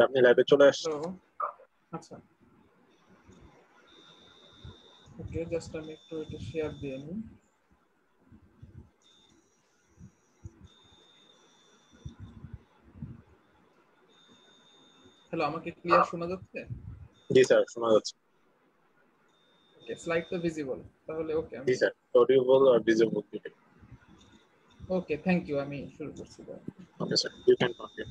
আপনি লাইভে চলে আসছেন। হ্যালো, আচ্ছা ওকে, জাস্ট আমি একটু এটা শেয়ার দিয়ে নিই। হ্যালো, আমাকে ক্লিয়ার শোনা যাচ্ছে? জি স্যার, শোনা যাচ্ছে। ওকে, স্লাইড তো ভিজিবল, তাহলে ওকে জি আমি স্যার, অডিওবল আর ভিজিবল দুটোই। ওকে, থ্যাংক ইউ, আমি শুরু করছি। Okay sir, you can continue.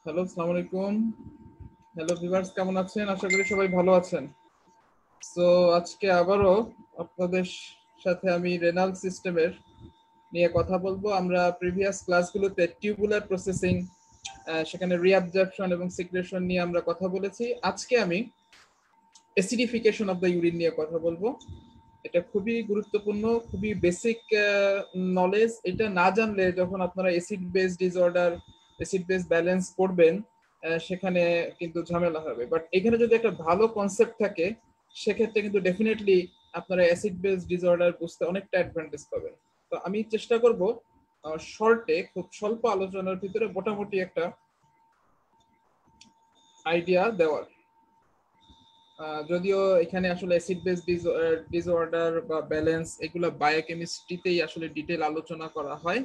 Hello, আসসালামু আলাইকুম। হ্যালো ভিউয়ার্স, কেমন আছেন? আশা করি সবাই ভালো আছেন। সো আজকে আবারও আপনাদের সাথে আমি রেনাল সিস্টেমের নিয়ে কথা বলবো। আমরা প্রিভিয়াস ক্লাসগুলোতে টিউবুলার প্রসেসিং, সেখানে রিঅ্যাবজর্পশন এবং সিক্রেশন নিয়ে আমরা কথা বলেছি। আজকে আমি অ্যাসিডিফিকেশন অফ দ্য ইউরিন নিয়ে কথা বলবো। এটা খুবই গুরুত্বপূর্ণ, খুবই বেসিক নলেজ। এটা না জানলে যখন আপনারা acid base disorder, acid base balance করবেন, সেখানে কিন্তু ঝামেলা হবে। বাট এখানে যদি একটা ভালো কনসেপ্ট থাকে, সেক্ষেত্রে কিন্তু ডেফিনেটলি আপনারা অ্যাসিড বেস ডিসঅর্ডার বুঝতে অনেকটা অ্যাডভান্টেজ পাবেন। তো আমি চেষ্টা করব শর্টে, খুব স্বল্প আলোচনার ভিতরে মোটামুটি একটা আইডিয়া দেওয়ার। যদিও এখানে আসলে অ্যাসিড বেস ডিসঅর্ডার বা ব্যালেন্স এগুলো বায়োকেমিস্ট্রিতেই আসলে ডিটেল আলোচনা করা হয়।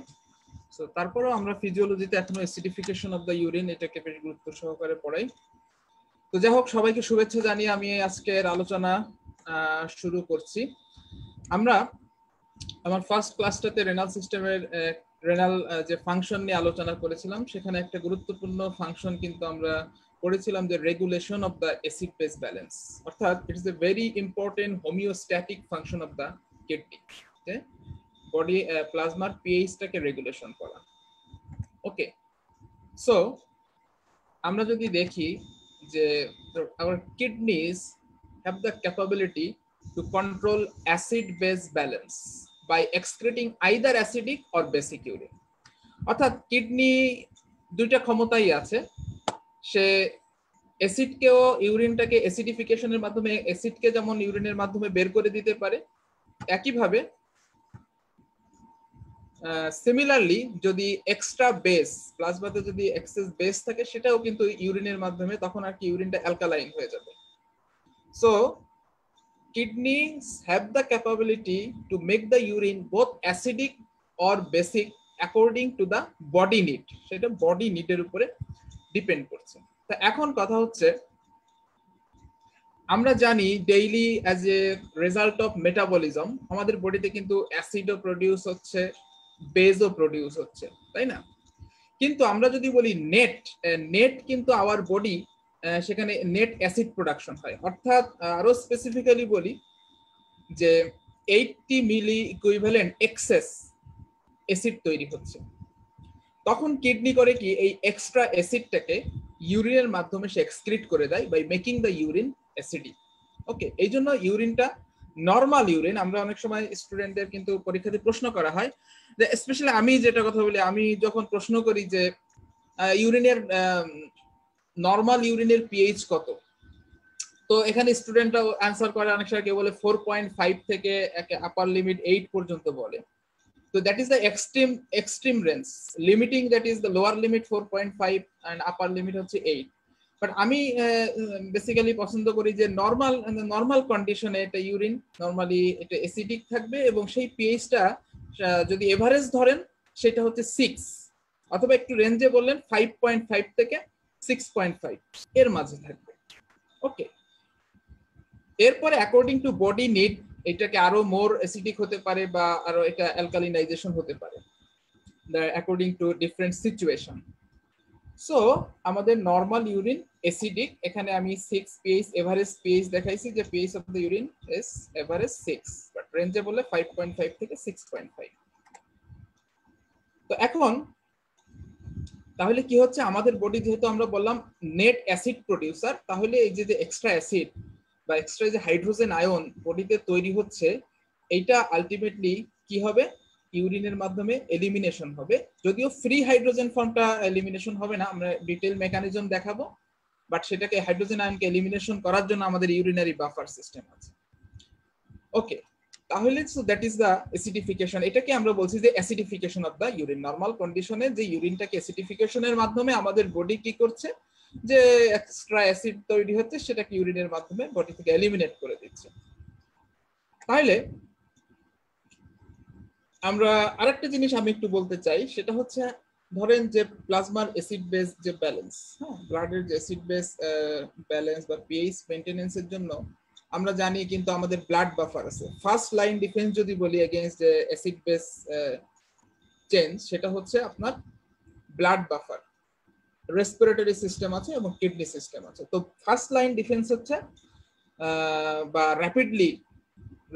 সো তারপরেও আমরা ফিজিওলজিতে এখনো অ্যাসিডিফিকেশন অফ দ্য ইউরিন এটাকে বেশ গুরুত্ব সহকারে পড়াই। তো যাই হোক, সবাইকে শুভেচ্ছা জানিয়ে আমি আজকের আলোচনা শুরু করছি। আমরা আমার ফার্স্ট ক্লাসটাতে রেনাল সিস্টেমের রেনাল যে ফাংশন নিয়ে আলোচনা করেছিলাম, সেখানে একটা গুরুত্বপূর্ণ ফাংশন কিন্তু আমরা পড়েছিলাম, যে regulation of the acid base balance, অর্থাৎ it is a very important homeostatic function of the kidney, যে বডি প্লাজমার পিএইচটাকে রেগুলেশন করা। ওকে, সো আমরা যদি দেখি যে our kidneys have the capability to control acid base balance by excreting either acidic or basic urine, অর্থাৎ kidney দুইটা ক্ষমতাই আছে। সে অ্যাসিডকেও, ইউরিনটাকে অ্যাসিডিফিকেশনের মাধ্যমে অ্যাসিডকে যেমন ইউরিনের মাধ্যমে বের করে দিতে পারে, একইভাবে সিমিলারলি যদি এক্সট্রা বেস, প্লাজমাতে যদি এক্সেস বেস থাকে, সেটাও কিন্তু ইউরিনের মাধ্যমে, তখন আর কি ইউরিনটা অ্যালকালাইন হয়ে যাবে। So kidneys have the capability to make the urine both acidic or basic according to the body need, সেটা বডি নিডের উপরে ডিপেন্ড করছে। তো এখন কথা হচ্ছে, আমরা জানি daily as a result of metabolism আমাদের বডিতে কিন্তু অ্যাসিডও প্রডিউস হচ্ছে, বেজও প্রডিউস হচ্ছে, তাই না? কিন্তু আমরা যদি বলি নেট নেট কিন্তু আওয়ার বডি, সেখানে নেট অ্যাসিড প্রোডাকশন হয়, অর্থাৎ আরো স্পেসিফিক্যালি বলি যে 80 মিলি ইকুইভ্যালেন্ট এক্সেস অ্যাসিড তৈরি হচ্ছে। তখন কিডনি করে কি, এই এক্সট্রা অ্যাসিডটাকে ইউরিনের মাধ্যমে সে এক্সক্রিট করে দেয় by making the urine acidic. Okay, এই জন্য ইউরিনটা নর্মাল ইউরিন, আমরা অনেক সময় স্টুডেন্টদের কিন্তু পরীক্ষাতে প্রশ্ন করা হয়, যে স্পেশালি আমি যেটা কথা বলি, আমি যখন প্রশ্ন করি যে ইউরিনের নর্মাল ইউরিনের পিএইচ কত, তো এখানে স্টুডেন্টরা অ্যান্সার করে অনেক সময় কেউ বলে 4.5 থেকে আপার লিমিট 8 পর্যন্ত বলে। তো that is the extreme range, limiting that is the lower limit 4.5 and upper limit হচ্ছে 8। বাট আমি বেসিক্যালি পছন্দ করি যে নর্মাল কন্ডিশনে এটা ইউরিন নরমালি এটা অ্যাসিডিক থাকবে, এবং সেই পিএইচটা যদি এভারেজ ধরেন সেটা হচ্ছে 6, অথবা একটু রেঞ্জে বললেন 5.5 থেকে 6.5 এর মাঝে থাকবে। ওকে, এরপরে অ্যাকর্ডিং টু বডি নিড এটাকে আরো মোর অ্যাসিডিক হতে পারে, বা আরো এটা অ্যালকালিনাইজেশন হতে পারে, according to different situation. So আমাদের নর্মাল ইউরিন অ্যাসিডিক, এখানে আমি 6 পিএইচ এভারেজ পিএইচ দেখাইছি, যে pH of the urine is average 6, but রেঞ্জে বলে 5.5 থেকে 6.5। তো এখন তাহলে কি হচ্ছে, আমাদের বডি যেহেতু আমরা বললাম নেট অ্যাসিড প্রোডিউসার, তাহলে এই যে এক্সট্রা অ্যাসিড বা এক্সট্রা যে হাইড্রোজেন আয়ন বডিতে তৈরি হচ্ছে, এইটা আলটিমেটলি কি হবে, ইউরিনের মাধ্যমে এলিমিনেশন হবে, যদিও ফ্রি হাইড্রোজেন ফর্মটা এলিমিনেশন হবে না, আমরা ডিটেইল মেকানিজম দেখাবো, বাট সেটাকে হাইড্রোজেন আয়নকে এলিমিনেশন করার জন্য আমাদের ইউরিনারি বাফার সিস্টেম আছে। ওকে, তাহলে so that is the acidification. এটাকে আমরা বলছি যে acidification of the urine. Normal কন্ডিশনে যে ইউরিনটাকে অ্যাসিডিফিকেশনের মাধ্যমে আমাদের বডি কি করছে, যে এক্সট্রা অ্যাসিড তৈরি হচ্ছে সেটাকে ইউরিনের মাধ্যমে বডি থেকে এলিমিনেট করে দিচ্ছে। তাহলে আমরা আরেকটা জিনিস আমি একটু বলতে চাই, সেটা হচ্ছে ধরেন যে প্লাজমার অ্যাসিড বেস যে ব্যালেন্স, হ্যাঁ, ব্লাডের যে অ্যাসিড বেস ব্যালেন্স বা পিএইচ মেইনটেনেন্সের জন্য আমরা জানি কিন্তু আমাদের ব্লাড বাফার আছে। ফার্স্ট লাইন ডিফেন্স যদি বলি এগেইনস্ট যে অ্যাসিড বেস চেঞ্জ, সেটা হচ্ছে আপনার ব্লাড বাফার, রেসপিরেটরি সিস্টেম আছে এবং কিডনি সিস্টেম আছে। তো ফার্স্ট লাইন ডিফেন্স হচ্ছে বা র্যাপিডলি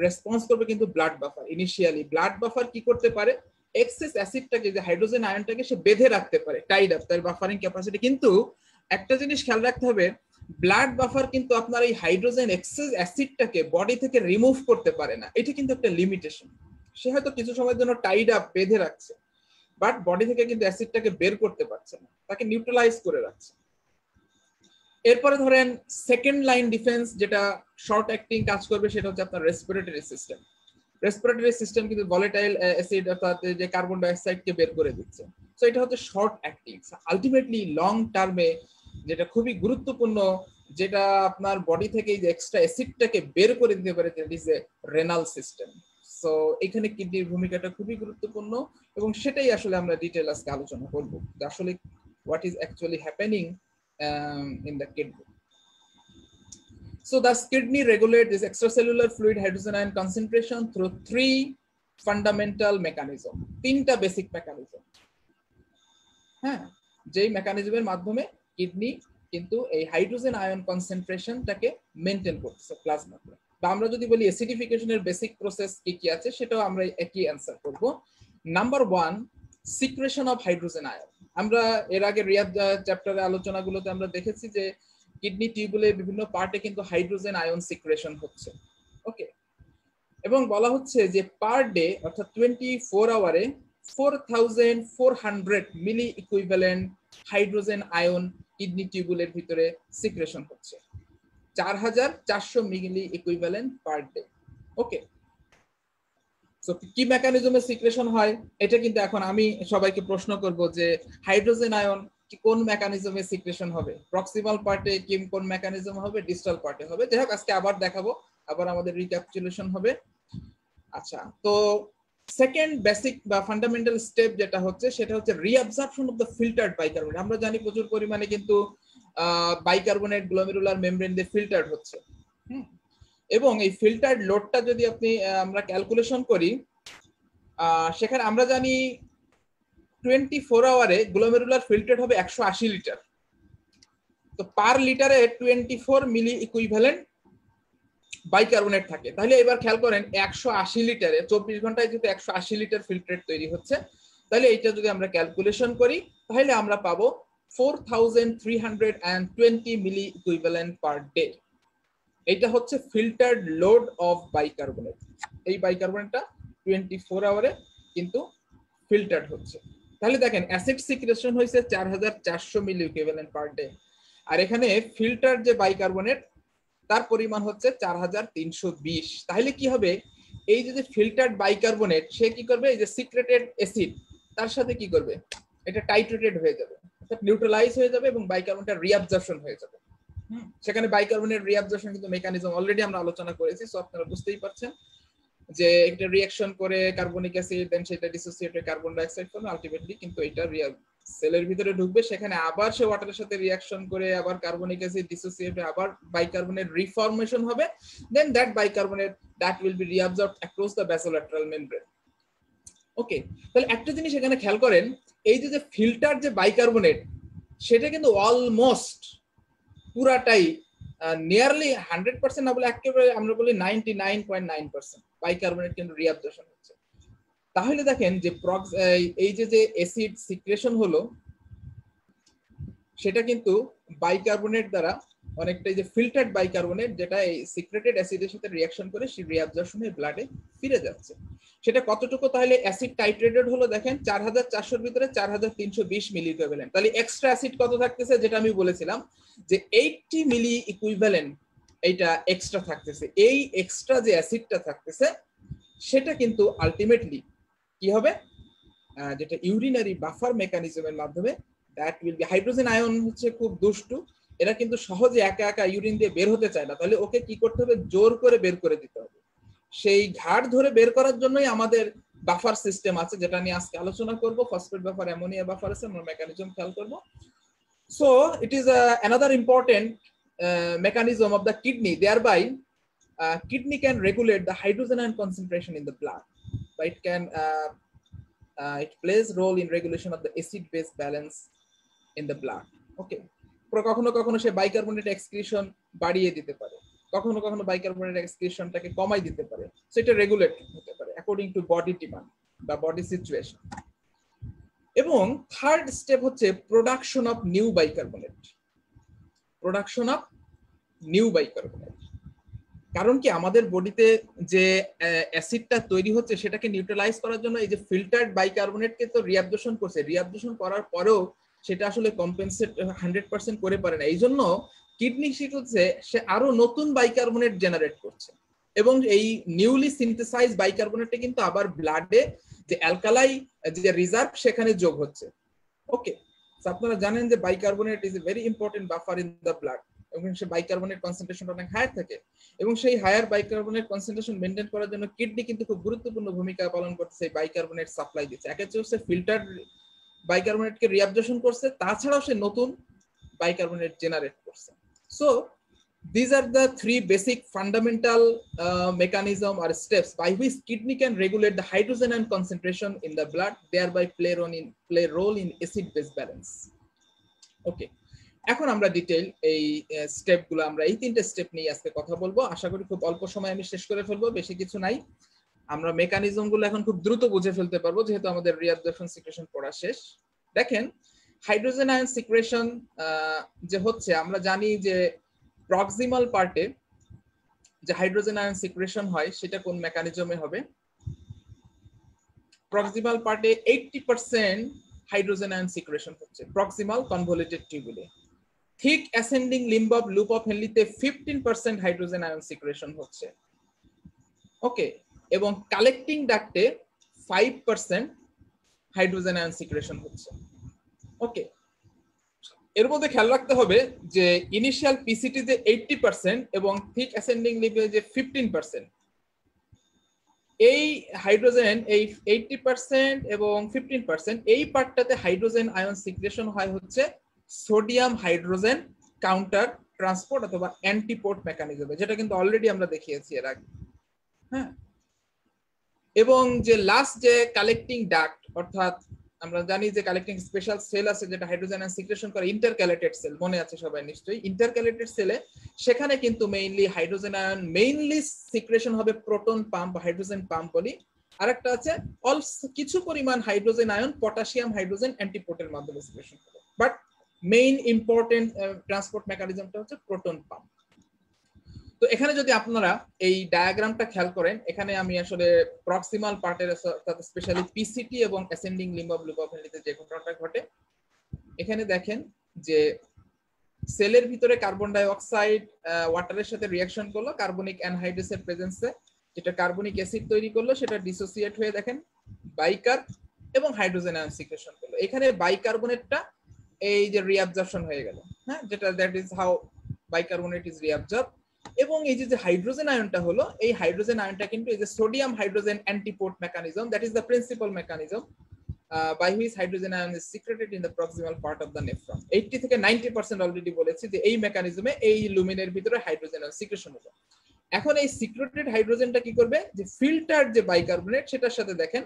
রেসপন্স করবে কিন্তু blood buffer. Initially blood buffer কি করতে পারে, এক্সেস অ্যাসিডটাকে, যে হাইড্রোজেন আয়নটাকে সে বেঁধে রাখতে পারে, টাইড আপ, তার বাফারিং ক্যাপাসিটি। কিন্তু একটা জিনিস খেয়াল রাখতে হবে, ব্লাড বাফার কিন্তু আপনার এই হাইড্রোজেন এক্সেস অ্যাসিডটাকে বডি থেকে রিমুভ করতে পারে না। এটা কিন্তু একটা লিমিটেশন। সে হয়তো কিছু সময়ের জন্য টাইড আপ বেঁধে রাখছে, বাট বডি থেকে কিন্তু অ্যাসিডটাকে বের করতে পারছে না, তাকে নিউট্রালাইজ করে রাখছে। এরপরে ধরেন সেকেন্ড লাইন ডিফেন্স যেটা শর্ট অ্যাক্টিং কাজ করবে, সেটা হচ্ছে আপনার রেসপিরেটরি সিস্টেম। রেসপিরেটরি সিস্টেম কিন্তু ভোলাটাইল অ্যাসিড অর্থাৎ যে কার্বন ডাই অক্সাইডকে বের করে দিচ্ছে। সো এটা হচ্ছে শর্ট অ্যাক্টিং। আলটিমেটলি লং টার্মে যেটা খুবই গুরুত্বপূর্ণ, যেটা আপনার বডি থেকে যে এক্সট্রা অ্যাসিডটাকে বের করে দিতে পারে, that is a renal system. So এখানে কিডনির ভূমিকাটা খুবই গুরুত্বপূর্ণ, এবং সেটাই আসলে আমরা ডিটেইল আজকে আলোচনা করব, যে আসলে what is actually happening in the kidney. So thus kidney regulates this extracellular fluid hydrogen ion concentration through three fundamental mechanism, তিনটা বেসিক মেকানিজম। হ্যাঁ, যেই মেকানিজমের মাধ্যমে কিডনি কিন্তু এই হাইড্রোজেন আয়ন কনসেন্ট্রেশনটাকে মেইনটেইন করতেছে প্লাজমাতে। বা আমরা যদি বলি অ্যাসিডিফিকেশনের বেসিক প্রসেস কি কি আছে, সেটাও আমরা একই অ্যান্সার করব। Number 1, secretion of hydrogen ion. আমরা এর আগে রিয়াদ চ্যাপ্টারে আলোচনাগুলোতে আমরা দেখেছি যে কিডনি টিউবুলের বিভিন্ন পার্টে কিন্তু হাইড্রোজেন আয়ন সিক্রেশন হচ্ছে। ওকে, এবং বলা হচ্ছে যে পার ডে অর্থাৎ 24 আওয়ারে 4400 মিলি ইকুইভ্যালেন্ট হাইড্রোজেন আয়ন কিডনি টিউবুলের ভিতরে সিক্রেশন হচ্ছে, 4400 মিলি ইকুইভ্যালেন্ট পার ডে। ওকে, সো কি মেকানিজমে সিক্রেশন হয়, এটা কিন্তু এখন আমি সবাইকে প্রশ্ন করব যে হাইড্রোজেন আয়ন কি কোন মেকানিজমে সিক্রেশন হবে, প্রক্সিমাল পার্টে কি কোন মেকানিজম হবে, ডিস্টাল পার্টে হবে। যাই হোক, আজকে আবার দেখাবো, আবার আমাদের রিক্যাপিচুলেশন হবে। আচ্ছা, তো সেকেন্ড বেসিক বা ফান্ডামেন্টাল স্টেপ যেটা হচ্ছে, সেটা হচ্ছে reabsorption of the filtered bicarbonate. আমরা জানি প্রচুর পরিমাণে কিন্তু বাইকার্বনেট গ্লোমেরুলার মেমব্রেন দিয়ে ফিল্টার্ড হচ্ছে, এবং এই ফিল্টার্ড লোডটা যদি আমরা ক্যালকুলেশন করি, সেখানে আমরা জানি 24 আওয়ারে গ্লোমেরুলার ফিল্টার্ড হবে 180 লিটার। তো পার লিটারে 24 মিলি ইকুইভ্যালেন্ট বাইকার্বনেট থাকে। তাহলে এবার খেয়াল করেন 180 লিটারে 24 ঘন্টায় যেহেতু 180 লিটার ফিল্টার তৈরি হচ্ছে, তাহলে এটা যদি আমরা ক্যালকুলেশন করি, তাহলে আমরা পাবো 4320 মিলি ইকুইভ্যালেন্ট পার ডে। এটা হচ্ছে ফিল্টার্ড লোড অফ বাইকার্বনেট। এই বাইকার্বনেটটা 24 আওয়ারে কিন্তু ফিল্টার্ড হচ্ছে। তাহলে দেখেন অ্যাসিড সিক্রেশন হয়েছে 4400 মিলি ইকুইভ্যালেন্ট পার ডে, আর এখানে ফিল্টার যে বাইকার্বনেট তার পরিমাণ হচ্ছে 4320। তাহলে কি হবে, এই যে ফিল্টার্ড বাইকার্বনেট সে কি করবে, এই যে সিক্রেটেড অ্যাসিড তার সাথে কি করবে, এটা টাইট্রেটেড হয়ে যাবে, অর্থাৎ নিউট্রালাইজ হয়ে যাবে এবং বাইকার্বনেটটা রিঅ্যাবজর্পশন হয়ে যাবে। সেখানে বাইকার্বনেট রিঅ্যাবজর্পশন কিন্তু মেকানিজম অলরেডি আমরা আলোচনা করেছি, সো আপনারা বুঝতেই পারছেন যে একটা রিঅ্যাকশন করে কার্বনিক অ্যাসিড, দেন সেটা ডিসোসিয়েট হয়ে কার্বন ডাই অক্সাইড ফর্মে আলটিমেটলি কিন্তু এটা সেলের ভিতরে ঢুকবে, সেখানে আবার সে ওয়াটারের সাথে রিঅ্যাকশন করে আবার কার্বনিক অ্যাসিড ডিসোসিয়েট হয়ে আবার বাইকার্বনেট রিফর্মেশন হবে, then that bicarbonate that will be reabsorbed across the basolateral membrane. Okay, তাহলে একটা জিনিস এখানে খেয়াল করেন, এই যে ফিল্টার যে বাইকার্বনেট সেটা কিন্তু অলমোস্ট পুরাটাই নিয়ারলি 100% না বলে একেবারে আমরা বলি 99.9% বাইকার্বনেট কিন্তু রিঅ্যাবজর্পশন হচ্ছে। তাহলে দেখেন যে এই যে অ্যাসিড সিক্রেশন হলো, সেটা কিন্তু বাইকার্বনেট দ্বারা অনেকটাই যে ফিল্টার্ড বাইকার্বনেট যেটা এই সিক্রেটেড অ্যাসিডের সাথে রিঅ্যাকশন করে সেই রিঅ্যাবজর্পশনে ব্লাডে ফিরে যাচ্ছে। সেটা কতটুকু তাহলে অ্যাসিড টাইট্রেটেড হলো দেখেন 4400 এর ভিতরে 4320 মিলি ইকুইভ্যালেন্ট। তাহলে এক্সট্রা অ্যাসিড কত থাকতেছে, যেটা আমি বলেছিলাম যে 80 মিলি ইকুইভ্যালেন্ট এইটা এক্সট্রা থাকতেছে। এই এক্সট্রা যে অ্যাসিডটা থাকতেছে সেটা কিন্তু আলটিমেটলি কি হবে, যেটা ইউরিনারি বাফার মেকানিজমের মাধ্যমে that will B, hydrogen ion হচ্ছে খুব দুষ্টু, এরা কিন্তু সহজে একা একা ইউরিন দিয়ে বের হতে চায় না, তাহলে ওকে কি করতে হবে, জোর করে বের করে দিতে হবে। সেই ঘাড় ধরে বের করার জন্যই আমাদের বাফার সিস্টেম আছে, যেটা নিয়ে আজকে আলোচনা করব। ফসফেট বাফার, অ্যামোনিয়া বাফার আছে, আমরা মেকানিজম খেয়াল করব। So it is another important mechanism of the kidney, thereby kidney can regulate the hydrogen ion concentration in the blood, but it plays role in regulation of the acid base balance in the blood. Okay, কখনো কখনো সে bicarbonate excretion বাড়িয়ে দিতে পারে, কখনো কখনো bicarbonate এক্সক্রিশনটাকে কমাই দিতে পারে, সো এটা রেগুলেট হতে পারে অ্যাকর্ডিং টু বডি ডিমান্ড বা বডি সিচুয়েশন। এবং থার্ড স্টেপ হচ্ছে production of new bicarbonate. Production of new bicarbonate, কারণ কি আমাদের বডিতে যে অ্যাসিডটা তৈরি হচ্ছে সেটাকে নিউট্রালাইজ করার জন্য এই যে ফিল্টার্ড বাইকার্বনেটকে তো রিঅ্যাবজর্পশন করছে, রিঅ্যাবজর্পশন করার পরেও সেটা আসলে কম্পেনসেট 100% করে পারে না। এই জন্য কিডনি কি করছে, সে আরো নতুন বাইকার্বনেট জেনারেট করছে, এবং এই নিউলি সিনথেসাইজ বাইকার্বনেটে কিন্তু আবার ব্লাডে যে অ্যালকালাই যে রিজার্ভ সেখানে যোগ হচ্ছে। ওকে, আপনারা জানেন যে bicarbonate is a very important buffer in the blood, এবং সেই বাইকার্বনেট কনসেন্ট্রেশন অনেক হায়ার থাকে, এবং সেই হায়ার বাইকার্বনেট কনসেন্ট্রেশন মেনটেন করার জন্য কিডনি কিন্তু খুব গুরুত্বপূর্ণ ভূমিকা পালন করছে, বাইকার্বনেট সাপ্লাই দিচ্ছে। একে হচ্ছে ফিল্টার বাইকার্বনেটকে রিঅ্যাবজর্পশন করছে, তাছাড়াও সে নতুন বাইকার্বনেট জেনারেট করছে। So these are the three basic fundamental mechanism or steps by which kidney can regulate the hydrogen ion concentration in the blood, thereby play role in acid base balance. Okay, এখন আমরা detail এই স্টেপগুলো, আমরা এই তিনটে step নিয়ে আজকে কথা বলবো। আশা করি খুব অল্প সময় আমি শেষ করে ফেলবো, বেশি কিছু নাই। আমরা মেকানিজম গুলো এখন খুব দ্রুত বুঝে ফেলতে পারবো, যেহেতু আমাদের রিঅ্যাবজর্পশন সিক্রেশন পড়া শেষ। দেখেন, হাইড্রোজেন আয়ন সিক্রেশন যে হচ্ছে, আমরা জানি যে প্রক্সিমাল পার্টে যে হাইড্রোজেন আয়ন সিক্রেশন হয় সেটা কোন মেকানিজমে হবে। প্রক্সিমাল পার্টে 80% হাইড্রোজেন আয়ন সিক্রেশন হচ্ছে প্রক্সিমাল কনভলিউটেড টিউবুলে। Thick ascending limb of loop of হেনলিতে 15% হাইড্রোজেন আয়ন সিক্রেশন হচ্ছে। ওকে, এবং কালেক্টিং ডাক্টে 5% হাইড্রোজেন আয়ন সিক্রেশন হচ্ছে। ওকে, এর মধ্যে খেয়াল রাখতে হবে যে ইনিশিয়াল পিসিটি যে 80% এবং থিক অ্যাসেন্ডিং লিম্বে যে 15%, এই হাইড্রোজেন এই 80% এবং 15% এই পার্টটাতে হাইড্রোজেন আয়ন সিক্রেশন হয় হচ্ছে সোডিয়াম হাইড্রোজেন কাউন্টার ট্রান্সপোর্ট অথবা অ্যান্টিপোর্ট মেকানিজমে, যেটা কিন্তু অলরেডি আমরা দেখিয়েছি এর আগে। হ্যাঁ, এবং যে লাস্ট যে কালেক্টিং ডাক্ট, অর্থাৎ আমরা জানি যে কালেক্টিং স্পেশাল সেল আছে যেটা হাইড্রোজেন আয়ন সিক্রেশন করে, ইন্টারক্যালেটেড সেল, মনে আছে সবাই নিশ্চয়ই। ইন্টারক্যালেটেড সেলে সেখানে কিন্তু mainly hydrogen ion mainly secretion হবে প্রোটন পাম্প বা হাইড্রোজেন পাম্প বলি, আরেকটা আছে কিছু পরিমাণ হাইড্রোজেন আয়ন পটাশিয়াম হাইড্রোজেন অ্যান্টিপোর্টের মাধ্যমে সিক্রেশন হবে, বাট মেইন ইম্পর্টেন্ট ট্রান্সপোর্ট মেকানিজমটা হচ্ছে প্রোটন পাম্প। তো এখানে যদি আপনারা এই ডায়াগ্রামটা খেয়াল করেন, এখানে আমি আসলে প্রক্সিমাল পার্টের অর্থাৎ স্পেশালি পিসিটি এবং ascending limb of loop of হেনলিতে যে ঘটনাটা ঘটে, এখানে দেখেন যে সেলের ভিতরে কার্বন ডাই অক্সাইড ওয়াটারের সাথে রিঅ্যাকশন করলো কার্বনিক অ্যানহাইড্রেসের প্রেজেন্সে, যেটা কার্বনিক অ্যাসিড তৈরি করলো, সেটা ডিসোসিয়েট হয়ে দেখেন বাইকার এবং হাইড্রোজেন আয়ন সিক্রেশন করলো। এখানে বাইকার্বনেটটা এই যে রিঅ্যাবজর্পশন হয়ে গেল, হ্যাঁ, যেটা that is how bicarbonate is reabsorb. এবং এই যে হাইড্রোজেন আয়নটা হলো, এই হাইড্রোজেন আয়নটা কিন্তু এই যে sodium hydrogen antiport mechanism, that is the principal mechanism by which hydrogen ion is secreted in the proximal part of the nephron. 80 থেকে 90% অলরেডি বলেছি যে এই মেকানিজমে এই লুমিনের ভিতরে হাইড্রোজেন আয়ন সিক্রেশন হবে। এখন এই সিক্রেটেড হাইড্রোজেনটা কি করবে, যে ফিল্টার যে বাইকার্বনেট সেটার সাথে দেখেন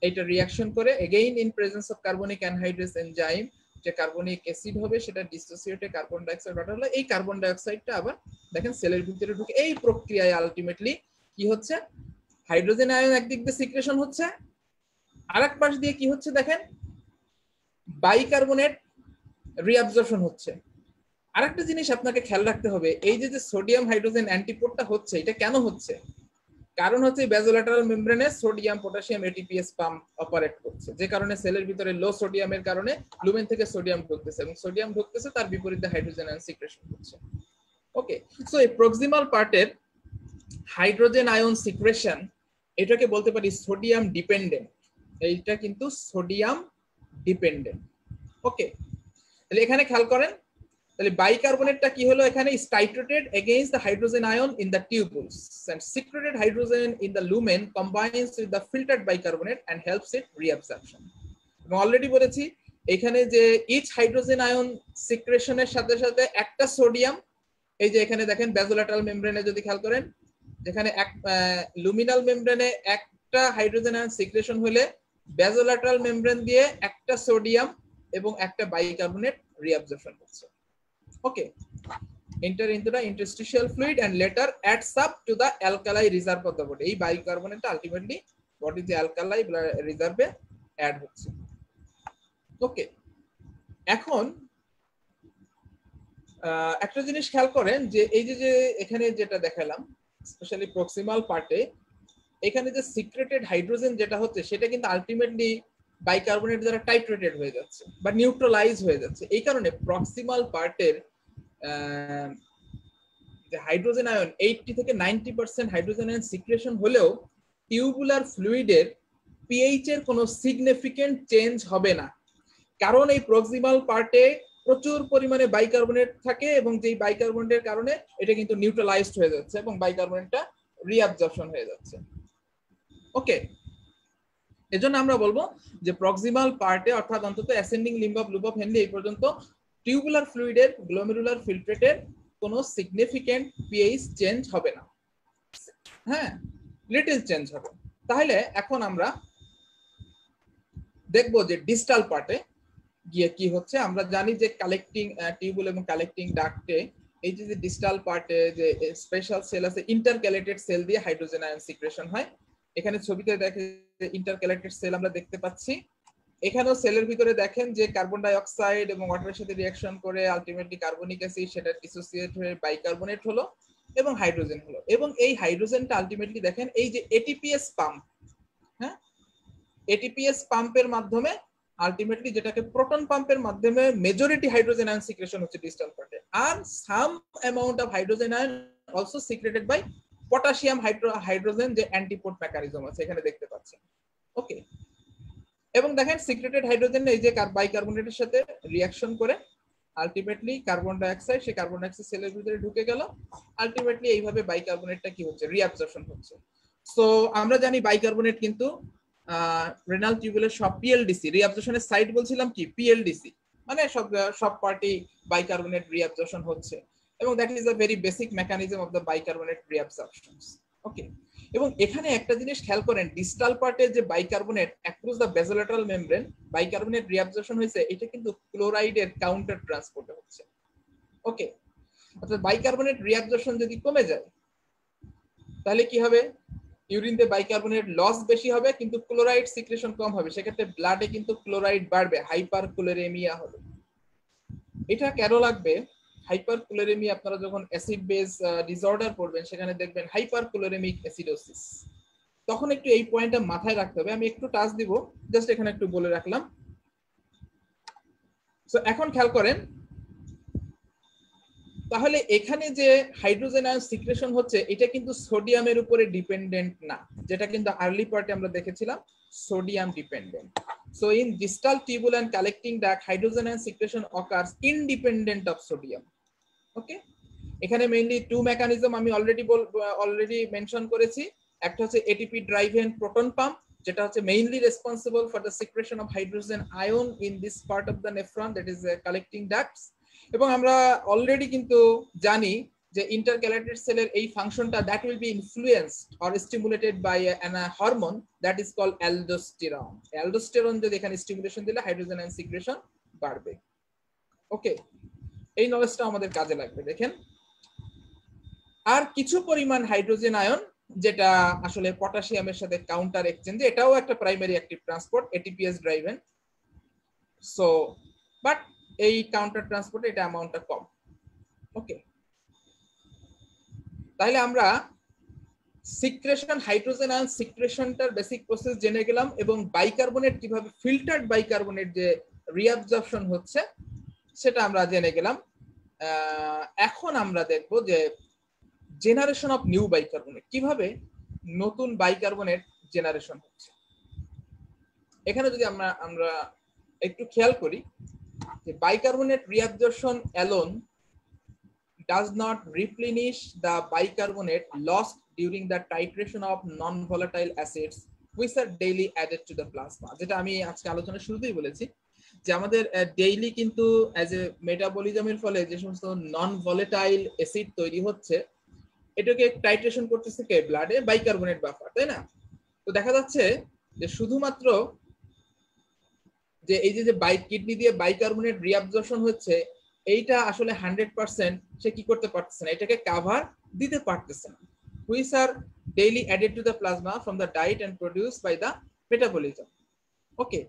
এটা রিঅ্যাকশন করে, again in presence of carbonic anhydrase enzyme, যে কার্বনিক অ্যাসিড হবে সেটা ডিসোসিয়েটে কার্বন ডাই অক্সাইড ওয়াটার হলো, এই কার্বন ডাই অক্সাইডটা আবার দেখেন সেলের ভিতরে ঢুকে, এই প্রক্রিয়ায় আলটিমেটলি কি হচ্ছে, হাইড্রোজেন আয়ন একদিক দিয়ে সিক্রেশন হচ্ছে, আরেক পাশ দিয়ে কি হচ্ছে দেখেন বাইকার্বনেট রিঅ্যাবজর্পশন হচ্ছে। আরেকটা জিনিস আপনাকে খেয়াল রাখতে হবে, এই যে সোডিয়াম হাইড্রোজেন অ্যান্টিপোর্টটা হচ্ছে, এটা কেন হচ্ছে, কারণ হচ্ছে বেজোল্যাটারাল মেমব্রেনে sodium potassium ATPase pump operate করছে, যে কারণে সেলের ভিতরে লো সোডিয়ামের কারণে লুমেন থেকে সোডিয়াম ঢুকতেছে এবং সোডিয়াম ঢুকতেছে, তার বিপরীতে হাইড্রোজেন আয়ন সিক্রেশন হচ্ছে। ওকে, সো এই প্রক্সিমাল পার্টের হাইড্রোজেন আয়ন সিক্রেশন এটাকে বলতে পারি সোডিয়াম ডিপেন্ডেন্ট। এইটা কিন্তু সোডিয়াম ডিপেন্ডেন্ট। ওকে, তাহলে এখানে খেয়াল করেন, তাহলে বাইকার্বনেটটা কি হলো, এখানে is titrated against the hydrogen ion in the tubules and secreted hydrogen in the lumen combines with the filtered bicarbonate and helps it reabsorption। এবং অলরেডি বলেছি এখানে যে each hydrogen ion সিক্রেশনের সাথে সাথে একটা সোডিয়াম, এই যে এখানে দেখেন বেজোল্যাটারাল মেমব্রেনে যদি খেয়াল করেন, যেখানে এক লুমিনাল মেমব্রেনে একটা হাইড্রোজেন আয়ন সিক্রেশন হলে বেজোল্যাটারাল মেমব্রেন দিয়ে একটা সোডিয়াম এবং একটা বাইকার্বনেট রিঅ্যাবজর্পশন হচ্ছে। Okay, enter into the interstitial fluid and later adds up to the alkali reserve of the body। এই bicarbonate ultimately body the alkali reserve add হচ্ছে। ওকে, এখন একটা জিনিস খেয়াল করেন যে এই যে এখানে যেটা দেখালাম স্পেশালি প্রক্সিমাল পার্টে, এখানে যে সিক্রেটেড হাইড্রোজেন যেটা হচ্ছে সেটা কিন্তু আলটিমেটলি বাইকার্বনেট দ্বারা টাইট্রেটেড হয়ে যাচ্ছে বা নিউট্রালাইজ হয়ে যাচ্ছে। এই কারণে প্রক্সিমাল পার্টের যে হাইড্রোজেন আয়ন 80 থেকে 90% হাইড্রোজেন আয়ন সিক্রেশন হলেও টিউবুলার ফ্লুইডের পিএইচ এর কোনো সিগনিফিকেন্ট চেঞ্জ হবে না, কারণ এই প্রক্সিমাল পার্টে প্রচুর পরিমাণে বাইকার্বনেট থাকে এবং যেই বাইকার্বনেটের কারণে এটা কিন্তু নিউট্রালাইজড হয়ে যাচ্ছে এবং বাইকার্বনেটটা রিঅ্যাবজর্পশন হয়ে যাচ্ছে। ওকে, এজন্য আমরা বলবো যে প্রক্সিমাল পার্টে অর্থাৎ অন্তত ascending limb of loop of Henle এই পর্যন্ত টিউবুলার ফ্লুইডের গ্লোমেরুলার ফিল্ট্রেটের কোনো সিগনিফিকেন্ট পিএইচ চেঞ্জ হবে না, হ্যাঁ লিটল চেঞ্জ হবে। তাহলে এখন আমরা দেখবো যে ডিস্টাল পার্টে গিয়ে কি হচ্ছে। আমরা জানি যে কালেক্টিং টিউবুল এবং কালেক্টিং ডাক্টে এই যে ডিস্টাল পার্টে যে স্পেশাল সেল আছে, ইন্টারক্যালেটেড সেল দিয়ে হাইড্রোজেন আয়ন সিক্রেশন হয়। এখানে ছবিতে দেখে ইন্টারক্যালেটেড সেল আমরা দেখতে পাচ্ছি। এখানেও সেলের ভিতরে দেখেন যে কার্বন ডাই অক্সাইড এবং ওয়াটারের সাথে রিঅ্যাকশন করে আলটিমেটলি কার্বনিক অ্যাসিড সেটা ডিসোসিয়েট হয়ে বাইকার্বনেট হলো এবং হাইড্রোজেন হলো। এবং এই হাইড্রোজেনটা আলটিমেটলি দেখেন এই যে এটিপিএস পাম্প, হ্যাঁ এটিপিএস পাম্পের মাধ্যমে আলটিমেটলি যেটাকে প্রোটন পাম্পের মাধ্যমে মেজরিটি হাইড্রোজেন আয়ন সিক্রেশন হচ্ছে ডিস্টাল পার্টে, আর some amount of hydrogen ion also secreted by potassium hydrogen যে অ্যান্টিপোর্ট মেকানিজম আছে এখানে দেখতে পাচ্ছেন। ওকে, এবং দেখেন সিক্রেটেড হাইড্রোজেন এই যে বাইকার্বনেটের সাথে রিঅ্যাকশন করে আলটিমেটলি কার্বন ডাই অক্সাইড, সেই কার্বন ডাই অক্সাইড সেলের ভিতরে ঢুকে গেল, আলটিমেটলি এইভাবে বাইকার্বনেটটা কি হচ্ছে রিঅ্যাবজর্পশন হচ্ছে। সো আমরা জানি বাইকার্বনেট কিন্তু রেনাল টিউবুলের সব পিএলডিসি রিঅ্যাবজর্পশনের সাইট বলছিলাম কি পিএলডিসি, মানে সব পার্টি বাইকার্বনেট রিঅ্যাবজর্পশন হচ্ছে এবং that is a very basic mechanism of the bicarbonate reabsorptions. Okay, এবং এখানে একটা জিনিস খেয়াল করেন, ডিস্টাল পার্টে যে bicarbonate across the basolateral membrane bicarbonate reabsorption হয়েছে, এটা কিন্তু ক্লোরাইডের কাউন্টার ট্রান্সপোর্টে হচ্ছে। ওকে, অর্থাৎ বাইকার্বনেট রিঅ্যাবজর্পশন যদি কমে যায় তাহলে কি হবে, ইউরিনতে বাইকার্বনেট লস বেশি হবে কিন্তু ক্লোরাইড সিক্রেশন কম হবে, সেক্ষেত্রে ব্লাডে কিন্তু ক্লোরাইড বাড়বে, হাইপার ক্লোরেমিয়া হবে। এটা কেন লাগবে? হাইপার ক্লোরেমিয়া আপনারা যখন অ্যাসিড বেস ডিসঅর্ডার পড়বেন সেখানে দেখবেন হাইপার ক্লোরেমিক অ্যাসিডোসিস, তখন একটু এই পয়েন্টটা মাথায় রাখতে হবে। আমি একটু টাচ দিব, জাস্ট এখানে একটু বলে রাখলাম। সো এখন খেয়াল করেন, তাহলে এখানে যে হাইড্রোজেন আয়ন সিক্রেশন হচ্ছে এটা কিন্তু সোডিয়ামের উপরে ডিপেন্ডেন্ট না, যেটা কিন্তু আর্লি পার্টে আমরা দেখেছিলাম sodium dependent. So in distal tubule and collecting duct hydrogen ion secretion occurs independent of sodium. Okay, এখানে মেইনলি টু মেকানিজম আমি অলরেডি মেনশন করেছি। একটা হচ্ছে এটিপি ড্রাইভেন প্রোটন পাম্প, যেটা হচ্ছে mainly responsible for the secretion of hydrogen ion in this part of the nephron, that is collecting ducts. এবং আমরা already কিন্তু জানি যে ইন্টারক্যালেটেড সেলের এই ফাংশনটা that will be influenced or stimulated by an hormone that is called aldosterone. Aldosterone যদি এখানে স্টিমুলেশন দিলে হাইড্রোজেন আয়ন সিক্রেশন বাড়বে। ওকে, এই নলেজটা আমাদের কাজে লাগবে। দেখেন, আর কিছু পরিমাণ হাইড্রোজেন আয়ন যেটা আসলে পটাশিয়ামের সাথে কাউন্টার এক্সচেঞ্জ, এটাও একটা primary active transport ATPase driven. So but এই কাউন্টার ট্রান্সপোর্টে এটা অ্যামাউন্টটা কম। ওকে, তাহলে আমরা সিক্রেশন, হাইড্রোজেন আয়ন সিক্রেশনটার বেসিক প্রসেস জেনে গেলাম, এবং বাইকার্বনেট কিভাবে ফিল্টার্ড বাইকার্বনেট যে রিঅ্যাবজর্পশন হচ্ছে সেটা আমরা জেনে গেলাম। এখন আমরা দেখব যে জেনারেশন অফ নিউ বাইকার্বনেট, কিভাবে নতুন বাইকার্বনেট জেনারেশন হচ্ছে। এখানে যদি আমরা একটু খেয়াল করি যে bicarbonate reabsorption alone does not replenish the bicarbonate lost during the titration of non-volatile acids which are daily added to the plasma, যেটা আমি আজকে আলোচনার শুরুতেই বলেছি যে আমাদের ডেইলি কিন্তু অ্যাজ এ মেটাবলিজমের ফলে যে সমস্ত নন ভলেটাইল অ্যাসিড তৈরি হচ্ছে এটাকে টাইট্রেশন করতেছে কে? ব্লাডে বাইকার্বনেট বাফার, তাই না? তো দেখা যাচ্ছে যে শুধুমাত্র যে এই যে কিডনি দিয়ে বাইকার্বনেট রিঅ্যাবজর্পশন হচ্ছে এইটা আসলে 100% সে কি করতে পারতেছে না, এটাকে কভার দিতে পারতেছে না, which are daily added to the plasma from the diet and produced by the metabolism. ওকে,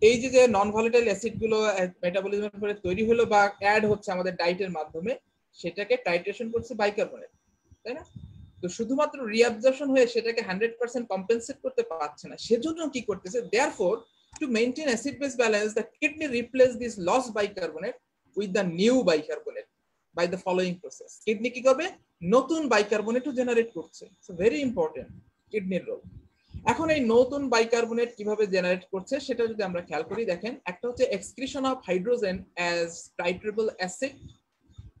এই যে নন ভলেটাইল অ্যাসিড গুলো মেটাবলিজমের ফলে তৈরি হলো বা অ্যাড হচ্ছে আমাদের ডায়েটের মাধ্যমে, সেটাকে টাইট্রেশন করছে বাইকার্বনেট, তাই না? তো শুধুমাত্র রিঅ্যাবজর্পশন হয়ে সেটাকে 100% কম্পেনসেট করতে পারছে না, সেজন্য কি করতেছে, therefore to maintain acid base balance the kidney replace this lost bicarbonate with the new bicarbonate by the following process. Kidney কি করবে? নতুন বাইকার্বনেটও জেনারেট করছে। সো ভেরি ইম্পর্টেন্ট কিডনির রোল। এখন এই নতুন বাইকার্বনেট কিভাবে জেনারেট করছে সেটা যদি আমরা খেয়াল করি, দেখেন একটা হচ্ছে excretion of hydrogen as titratable acid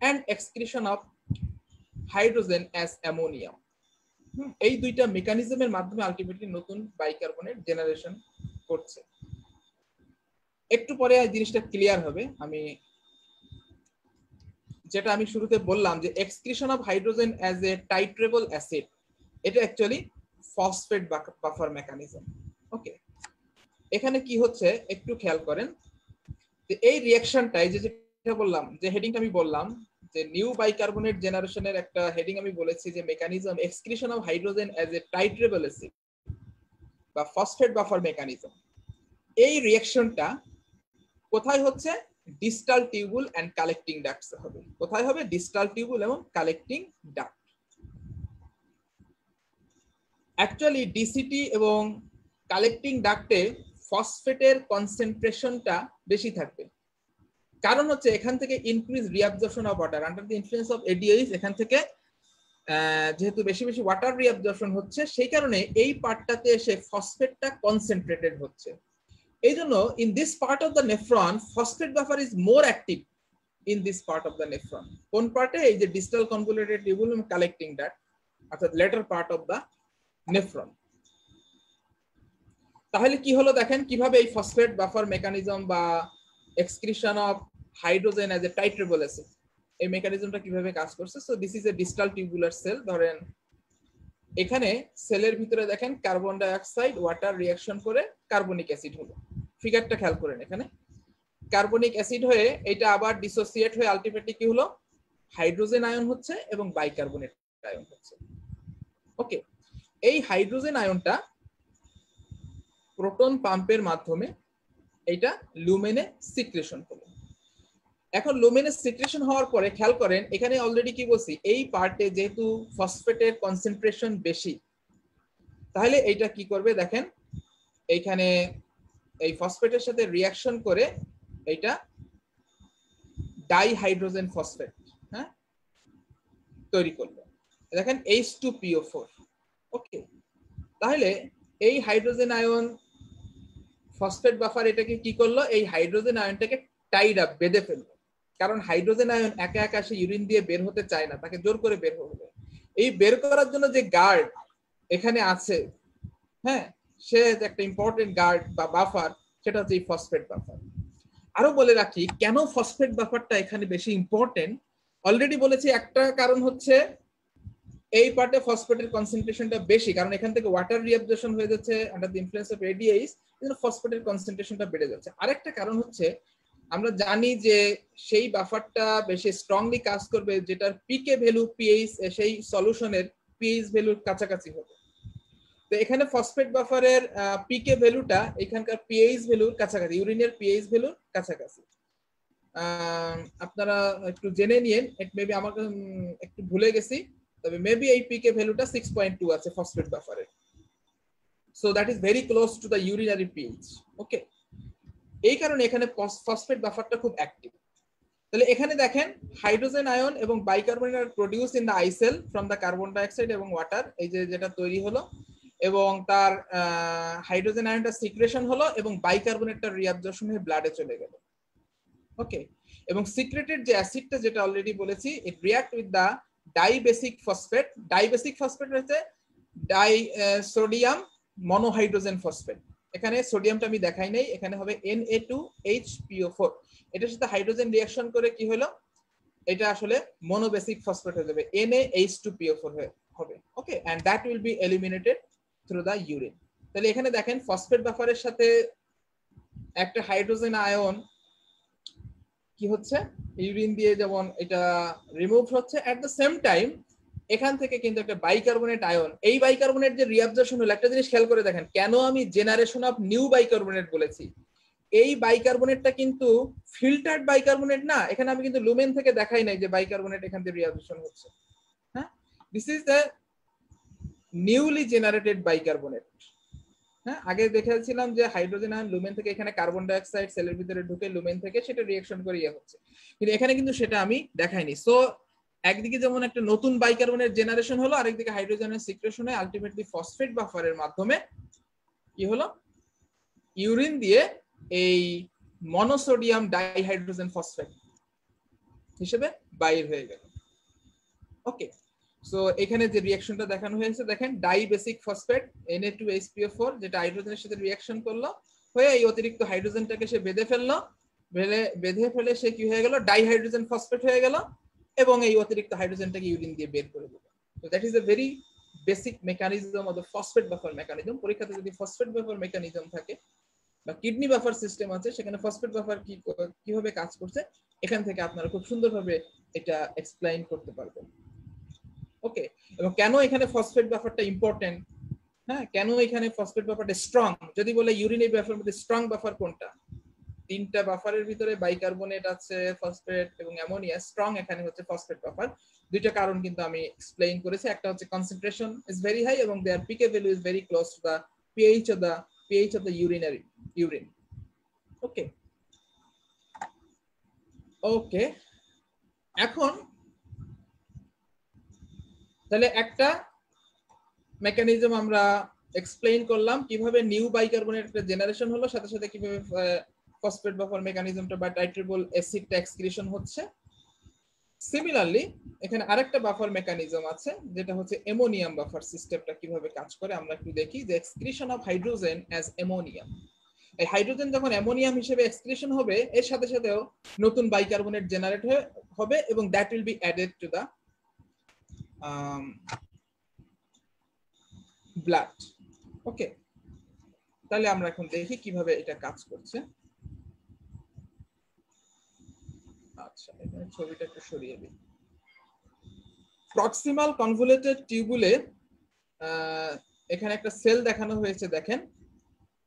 and excretion of hydrogen as ammonium. এই দুইটা মেকানিজমের মাধ্যমে আলটিমেটলি নতুন বাইকার্বনেট জেনারেশন করছে। একটু পরে এই জিনিসটা ক্লিয়ার হবে। যেটা আমি শুরুতে বললাম যে excretion of hydrogen as a titratable acid, এটা actually phosphate buffer mechanism. Okay, এখানে কি হচ্ছে একটু খেয়াল করেন যে এই রিঅ্যাকশনটাই যেটা বললাম, যে হেডিংটা আমি বললাম যে নিউ বাইকার্বনেট জেনারেশনের একটা হেডিং আমি বলেছি যে mechanism excretion of hydrogen as a titratable acid বা ফসফেট বাফার মেকানিজম। এই রিঅ্যাকশনটা কোথায় হচ্ছে? Distal tubule and collecting ducts হবে। কোথায় হবে? ডিস্টাল টিউবুল এবং কালেক্টিং ডাক্ট। অ্যাকচুয়ালি ডিসিটি এবং কালেক্টিং ডাক্টে ফসফেটের কনসেন্ট্রেশনটা বেশি থাকবে, কারণ হচ্ছে এখান থেকে increase reabsorption of water under the influence of ADH. এখান থেকে যেহেতু বেশি বেশি ওয়াটার রিঅ্যাবজর্পশন হচ্ছে, সেই কারণে এই পার্টটাতে এসে ফসফেটটা কনসেন্ট্রেটেড হচ্ছে। এই জন্য in this part of the nephron phosphate buffer is more active in this part of the nephron. কোন পার্টে? এই যে ডিস্টাল কনভলিউটেড টিউবুল এবং কালেক্টিং ডাক্ট, অর্থাৎ latter part of the nephron. তাহলে কি হলো দেখেন কিভাবে এই ফসফেট বাফার মেকানিজম বা excretion of hydrogen as a titratable acid, এই মেকানিজমটা কিভাবে কাজ করছে। So this is a distal tubular cell. ধরেন এখানে সেলের ভিতরে দেখেন carbon dioxide water reaction করে কার্বনিক অ্যাসিড হলো। ফিগারটা খেয়াল করেন, এখানে কার্বনিক অ্যাসিড হয়ে এটা আবার ডিসোসিয়েট হয়ে আলটিমেটলি কি হলো? হাইড্রোজেন আয়ন হচ্ছে এবং বাইকার্বনেট আয়ন হচ্ছে। ওকে, এই হাইড্রোজেন আয়নটা প্রোটন পাম্পের মাধ্যমে এটা লুমেনে সিক্রেশন হলো। এখন লুমেনে সিক্রেশন হওয়ার পরে খেয়াল করেন এখানে অলরেডি কি বলছি, এই পার্টে যেহেতু ফসফেটের কনসেন্ট্রেশন বেশি, তাহলে এইটা কি করবে দেখেন, এইখানে এই ফসফেটের সাথে রিঅ্যাকশন করে এইটা ডাইহাইড্রোজেন ফসফেট তৈরি করলো। দেখেন H2PO4। ওকে, তাহলে এই হাইড্রোজেন আয়ন ফসফেট বাফার এটাকে কি করলো? এই হাইড্রোজেন আয়নটাকে টাইড আপ, বেঁধে ফেললো। কারণ হাইড্রোজেন আয়ন একা একা সে ইউরিন দিয়ে বের হতে চায় না, তাকে জোর করে বের হবে। এই বের করার জন্য যে গার্ড এখানে আছে, সে একটা ইম্পর্টেন্ট গার্ড বা বাফার, সেটা হচ্ছে এই ফসফেট বাফার। আরো বলে রাখি কেন ফসফেট বাফারটা এখানে বেশি ইম্পর্টেন্ট। অলরেডি বলেছি একটা কারণ হচ্ছে এই পার্টে ফসফেটের কনসেন্ট্রেশনটা বেশি, কারণ এখান থেকে ওয়াটার রিঅ্যাবজর্পশন হয়ে যাচ্ছে under the influence of ADH, এজন্য ফসফেটের কনসেন্ট্রেশনটা বেড়ে যাচ্ছে। আরেকটা কারণ হচ্ছে আমরা জানি যে সেই বাফারটা বেশি স্ট্রংলি কাজ করবে যেটার পিকে ভ্যালু পিএইচ সেই সলিউশনের পিএইচ ভ্যালুর কাছাকাছি হবে। তো এখানে ফসফেট বাফারের পিকে ভ্যালুটা এখানকার পিএইচ ভ্যালুর কাছাকাছি, ইউরিনের পিএইচ ভ্যালুর কাছাকাছি। আপনারা একটু জেনে নিন, মেবি আমাকে একটু ভুলে গেছি, তবে মেবি এই পিকে ভ্যালুটা 6.2 আছে ফসফেট বাফারের। So that is very close to the urinary pH. Okay, এই কারণে এখানে ফসফেট বাফারটা খুব অ্যাক্টিভ। তাহলে এখানে দেখেন হাইড্রোজেন আয়ন এবং bicarbonate are produce in the I cell from the carbon dioxide এবং ওয়াটার, এই যে যেটা তৈরি হলো, এবং তার হাইড্রোজেন আয়নটা সিক্রেশন হলো এবং বাইকার্বনেটটা রিঅ্যাবজর্পশন হয়ে ব্লাডে চলে গেল। ওকে, এবং সিক্রেটেড যে অ্যাসিডটা যেটা অলরেডি বলেছি, it react with the dibasic phosphate. Dibasic phosphate হচ্ছে ডাই সোডিয়াম মনোহাইড্রোজেন ফসফেট। এখানে সোডিয়ামটা আমি দেখাই নাই, এখানে হবে Na2HPO4। এটার সাথে হাইড্রোজেন রিঅ্যাকশন করে কি হলো, এটা আসলে মনোবেসিক ফসফেট হয়ে যাবে, Na2H2PO4 হবে। Okay, and that will be eliminated through the urine. তাহলে এখানে দেখেন ফসফেট বাফারের সাথে একটা হাইড্রোজেন আয়ন কি হচ্ছে, ইউরিন দিয়ে যেমন এটা রিমুভ হচ্ছে, এট দ্য সেম টাইম এখান থেকে কিন্তু একটা বাইকার্বনেট আয়ন, এই বাইকার্বনেট যে রিঅ্যাবজর্পশন হলো, একটা জিনিস খেয়াল করে দেখেন কেন আমি জেনারেশন অফ নিউ বাইকার্বনেট বলেছি। এই বাইকার্বনেটটা কিন্তু ফিল্টার্ড বাইকার্বনেট না, এখানে আমি কিন্তু লুমেন থেকে দেখাই নাই যে বাইকার্বনেট এখান থেকে রিঅ্যাবজর্পশন হচ্ছে। হ্যাঁ, this is the newly generated bicarbonate. হ্যাঁ, আগে দেখেছিলাম যে হাইড্রোজেন আয়ন লুমেন থেকে এখানে কার্বন ডাইঅক্সাইড সেলের ভিতরে ঢুকে লুমেন থেকে সেটা রিঅ্যাকশন করে হচ্ছে, কিন্তু এখানে কিন্তু সেটা আমি দেখাইনি। সো একদিকে যেমন একটা নতুন বাইকার্বনেট জেনারেশন হলো, আরেকদিকে হাইড্রোজেনের সিক্রেশনে আলটিমেটলি ফসফেট বাফারের মাধ্যমে কি হলো, ইউরিন দিয়ে এই মনোসোডিয়াম ডাইহাইড্রোজেন ফসফেট হিসেবে বাইর হয়ে গেল। ওকে, সো এখানে যে রিঅ্যাকশনটা দেখানো হয়েছে দেখেন, ডাইবেসিক ফসফেট Na2HPO4 যেটা হাইড্রোজেনের সাথে রিঅ্যাকশন করলো, হয়ে এই অতিরিক্ত হাইড্রোজেনটাকে সে বেঁধে ফেললো, বেঁধে ফেলে সে কি হয়ে গেল, ডাইহাইড্রোজেন ফসফেট হয়ে গেল, এবং এই অতিরিক্ত হাইড্রোজেনটাকে ইউরিন দিয়ে বের করে দিল। So that is a very basic mechanism of the phosphate buffer mechanism. পরীক্ষাতে যদি ফসফেট বাফার মেকানিজম থাকে বা কিডনি বাফার সিস্টেম আছে, সেখানে ফসফেট বাফার কিভাবে কাজ করছে এখান থেকে আপনারা খুব সুন্দরভাবে এটা এক্সপ্লেইন করতে পারবেন। ওকে, এবং কেন এখানে ফসফেট বাফারটা ইম্পর্টেন্ট, হ্যাঁ, কেন এখানে ফসফেট বাফারটা স্ট্রং, যদি বলে ইউরিনের বাফারের মধ্যে স্ট্রং বাফার কোনটা, তিনটা বাফারের ভিতরে বাইকার্বনেট আছে, ফসফেট এবং অ্যামোনিয়া, স্ট্রং এখানে হচ্ছে ফসফেট বাফার। দুইটা কারণ কিন্তু আমি এক্সপ্লেইন করেছি, একটা হচ্ছে কনসেন্ট্রেশন ইজ ভেরি হাই এবং their pK value is very close to the pH of the urine. Okay, okay, এখন তাহলে একটা মেকানিজম আমরা এক্সপ্লেইন করলাম কিভাবে নিউ বাইকার্বনেট জেনারেশন হলো, সাথে সাথে কিভাবে ফসফেট বাফার মেকানিজমটা বা টাইট্রেবল অ্যাসিডটা এক্সক্রিশন হচ্ছে। সিমিলারলি এখানে আরেকটা বাফার মেকানিজম আছে যেটা হচ্ছে অ্যামোনিয়াম বাফার সিস্টেমটা কিভাবে কাজ করে আমরা একটু দেখি। যে excretion of hydrogen as ammonium, এই হাইড্রোজেন যখন অ্যামোনিয়াম হিসেবে এক্সক্রিশন হবে, এর সাথে সাথেও নতুন বাইকার্বনেট জেনারেট হবে এবং that will be added to the blood. Okay, তাহলে আমরা এখন দেখি কিভাবে এটা কাজ করছে। আচ্ছা, এখানে ছবিটা একটু সরিয়ে দিই। প্রক্সিমাল কনভলিউটেড টিউবুলে এখানে একটা সেল দেখানো হয়েছে, দেখেন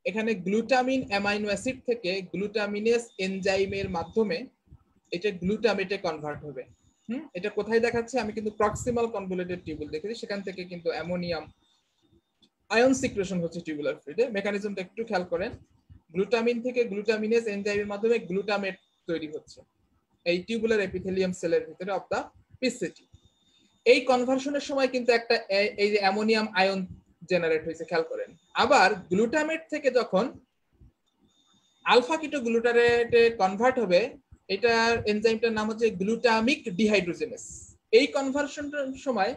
এখানে গ্লুটামিন অ্যামাইনো অ্যাসিড থেকে গ্লুটামিনেস এনজাইমের মাধ্যমে এটা গ্লুটামেটে কনভার্ট হবে। এটা কোথায় দেখাচ্ছে, আমি কিন্তু প্রক্সিমাল কনভলিউটেড টিউবুল দেখেছি, সেখান থেকে কিন্তু অ্যামোনিয়াম আয়ন সিক্রেশন হচ্ছে টিউবুলার ফ্লুইডে। মেকানিজমটা একটু খেয়াল করেন, গ্লুটামিন থেকে গ্লুটামিনেস এনজাইমের মাধ্যমে গ্লুটামেট তৈরি হচ্ছে এই টিউবুলার এপিথেলিয়াম সেলের ভিতরে অফ দ্য পিসিটি। এই কনভার্সনের সময় কিন্তু একটা এই যে অ্যামোনিয়াম আয়ন জেনারেট হয়েছে, খেয়াল করেন। আবার গ্লুটামেট থেকে যখন আলফা কিটো গ্লুটারেটে কনভার্ট হবে, এটার এনজাইমটার নাম হচ্ছে গ্লুটামিক ডিহাইড্রোজেনেস। এই কনভার্সনের সময়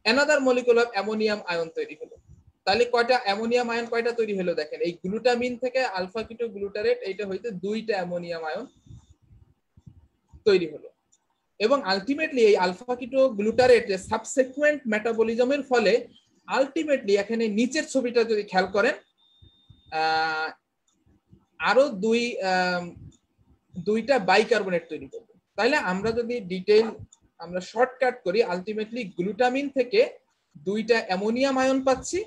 another molecule of ammonium ion তৈরি হলো। তাহলে কয়টা অ্যামোনিয়াম আয়ন কয়টা তৈরি হলো দেখেন, এই গ্লুটামিন থেকে আলফা কিটো গ্লুটারেট এইটা হইতে দুইটা অ্যামোনিয়াম আয়ন তৈরি হলো। এবং আলটিমেটলি এই আলফা কিটো গ্লুটারেটের সাবসিকুয়েন্ট মেটাবলিজমের ফলে আলটিমেটলি এখানে নিচের ছবিটা যদি খেয়াল করেন, আরো দুইটা বাইকার্বনেট তৈরি করবে। তাহলে আমরা যদি ডিটেইল আমরা শর্টকাট করি, আলটিমেটলি গ্লুটামিন থেকে দুইটা অ্যামোনিয়াম আয়ন পাচ্ছি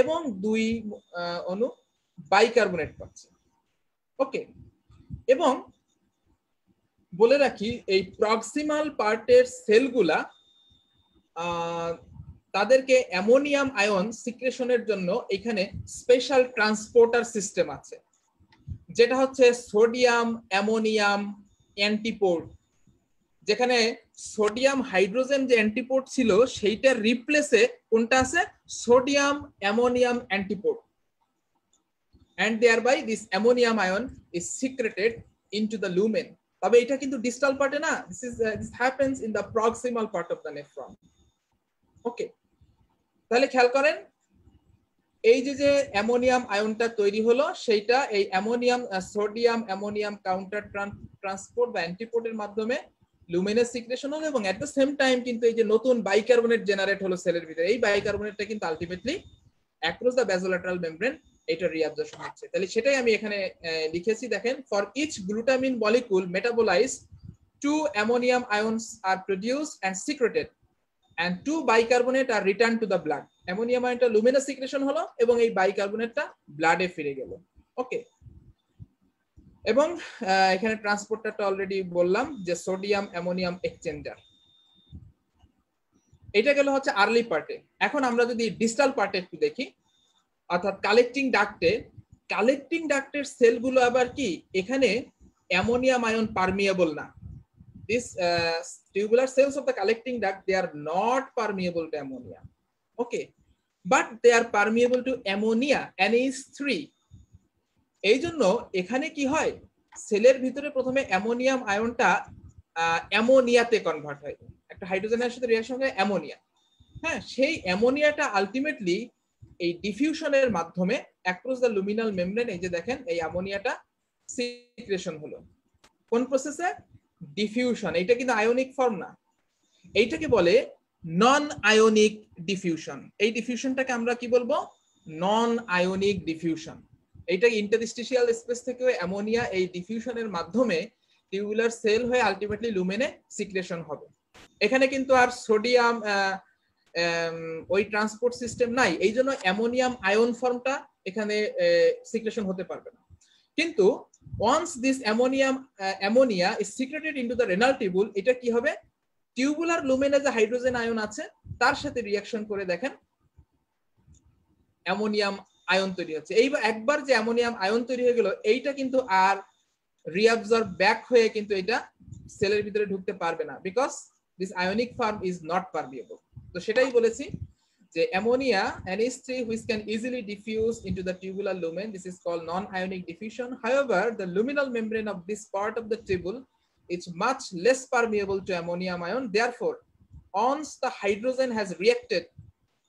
এবং দুই অণু বাইকার্বনেট পাচ্ছি। ওকে, এবং বলে রাখি এই প্রক্সিমাল পার্টের সেলগুলা তাদেরকে অ্যামোনিয়াম আয়ন সিক্রেশনের জন্য এখানে স্পেশাল ট্রান্সপোর্টার সিস্টেম আছে, যেটা হচ্ছে সোডিয়াম অ্যামোনিয়াম অ্যান্টিপোর্ট। যেখানে সোডিয়াম হাইড্রোজেন যে অ্যান্টিপোর্ট ছিল সেইটার রিপ্লেসে কোনটা আছে, sodium ammonium antiport, and thereby this ammonium ion is secreted into the lumen. তবে এটা কিন্তু ডিস্টাল পার্টে না, this happens in the proximal part of the nephron. ওকে, তাহলে খেয়াল করেন এই যে অ্যামোনিয়াম আয়নটা তৈরি হলো সেইটা এই ammonium sodium ammonium counter transport বা অ্যান্টিপোর্টের মাধ্যমে লুমেনের সিক্রেশন হলো, এবং এট দ্য সেম টাইম কিন্তু এই যে নতুন বাইকার্বনেট জেনারেট হলো সেলের ভিতরে, এই বাইকার্বনেটটা কিন্তু ultimately across the basolateral membrane এটা রিঅ্যাবজর্পশন হচ্ছে। তাহলে সেটাই আমি এখানে লিখেছি, দেখেন for each glutamine molecule metabolize 2 ammonium ions আর produced and secreted and 2 bicarbonate are returned to the blood. Ammonium আয়নটা লুমিনাস সিক্রেশন হলো এবং এই বাইকার্বনেটটা ব্লাডে ফিরে গেল। ওকে, এবং এখানে ট্রান্সপোর্টারটা অলরেডি বললাম যে সোডিয়াম অ্যামোনিয়াম এক্সচেঞ্জার। এটা গেল হচ্ছে আর্লি পার্টে। এখন আমরা যদি ডিস্টাল পার্টে একটু দেখি, অর্থাৎ কালেক্টিং ডাক্টের সেলগুলো আবার কি, এখানে অ্যামোনিয়াম আয়ন পারমিয়েবল না। These tubular cells of the collecting duct, they are not permeable to ammonia, okay, but they are permeable to ammonia NH3. এই জন্য এখানে কি হয়, সেলের ভিতরে প্রথমে অ্যামোনিয়াম আয়নটা অ্যামোনিয়াতে কনভার্ট হয়, একটা হাইড্রোজেনের সাথে রিঅ্যাকশন করে অ্যামোনিয়া। হ্যাঁ, সেই অ্যামোনিয়াটা আলটিমেটলি এই ডিফিউশনের মাধ্যমে অ্যাক্রস দ্য লুমিনাল মেমব্রেন, এই যে দেখেন এই অ্যামোনিয়াটা সিক্রেশন হলো কোন প্রসেসে, ডিফিউশন। এটা কিন্তু আয়নিক ফর্ম না, এইটাকে বলে নন আয়নিক ডিফিউশন। এই ডিফিউশনটাকে আমরা কি বলবো, নন আয়নিক ডিফিউশন। এইটা ইন্টারস্টিশিয়াল স্পেস থেকে অ্যামোনিয়া এই ডিফিউশনের মাধ্যমে টিউবুলার সেল হয়ে আলটিমেটলি লুমেনে সিক্রেশন হবে। এখানে কিন্তু আর সোডিয়াম ওই ট্রান্সপোর্ট সিস্টেম নাই, এই জন্য অ্যামোনিয়াম আয়ন ফর্মটা এখানে সিক্রেশন হতে পারবে না। কিন্তু once this ammonia is secreted into the renal tubule, এটা কি হবে, টিউবুলার লুমেনে যে হাইড্রোজেন আয়ন আছে তার সাথে রিঅ্যাকশন করে দেখেন অ্যামোনিয়াম আয়ন তৈরি হচ্ছে। এইবার একবার যে অ্যামোনিয়াম আয়ন তৈরি হয়ে গেল, এইটা কিন্তু আর রিঅ্যাবজর্ব ব্যাক হয়ে কিন্তু এটা সেলের ভিতরে ঢুকতে পারবে না, because this ionic form is not permeable. তো সেটাই বলেছি যে ammonia NH3 which can easily diffuse into the tubular lumen, this is called non-ionic diffusion. However, the luminal membrane of this part of the tubule is much less permeable to ammonium ion. Therefore, once the hydrogen has reacted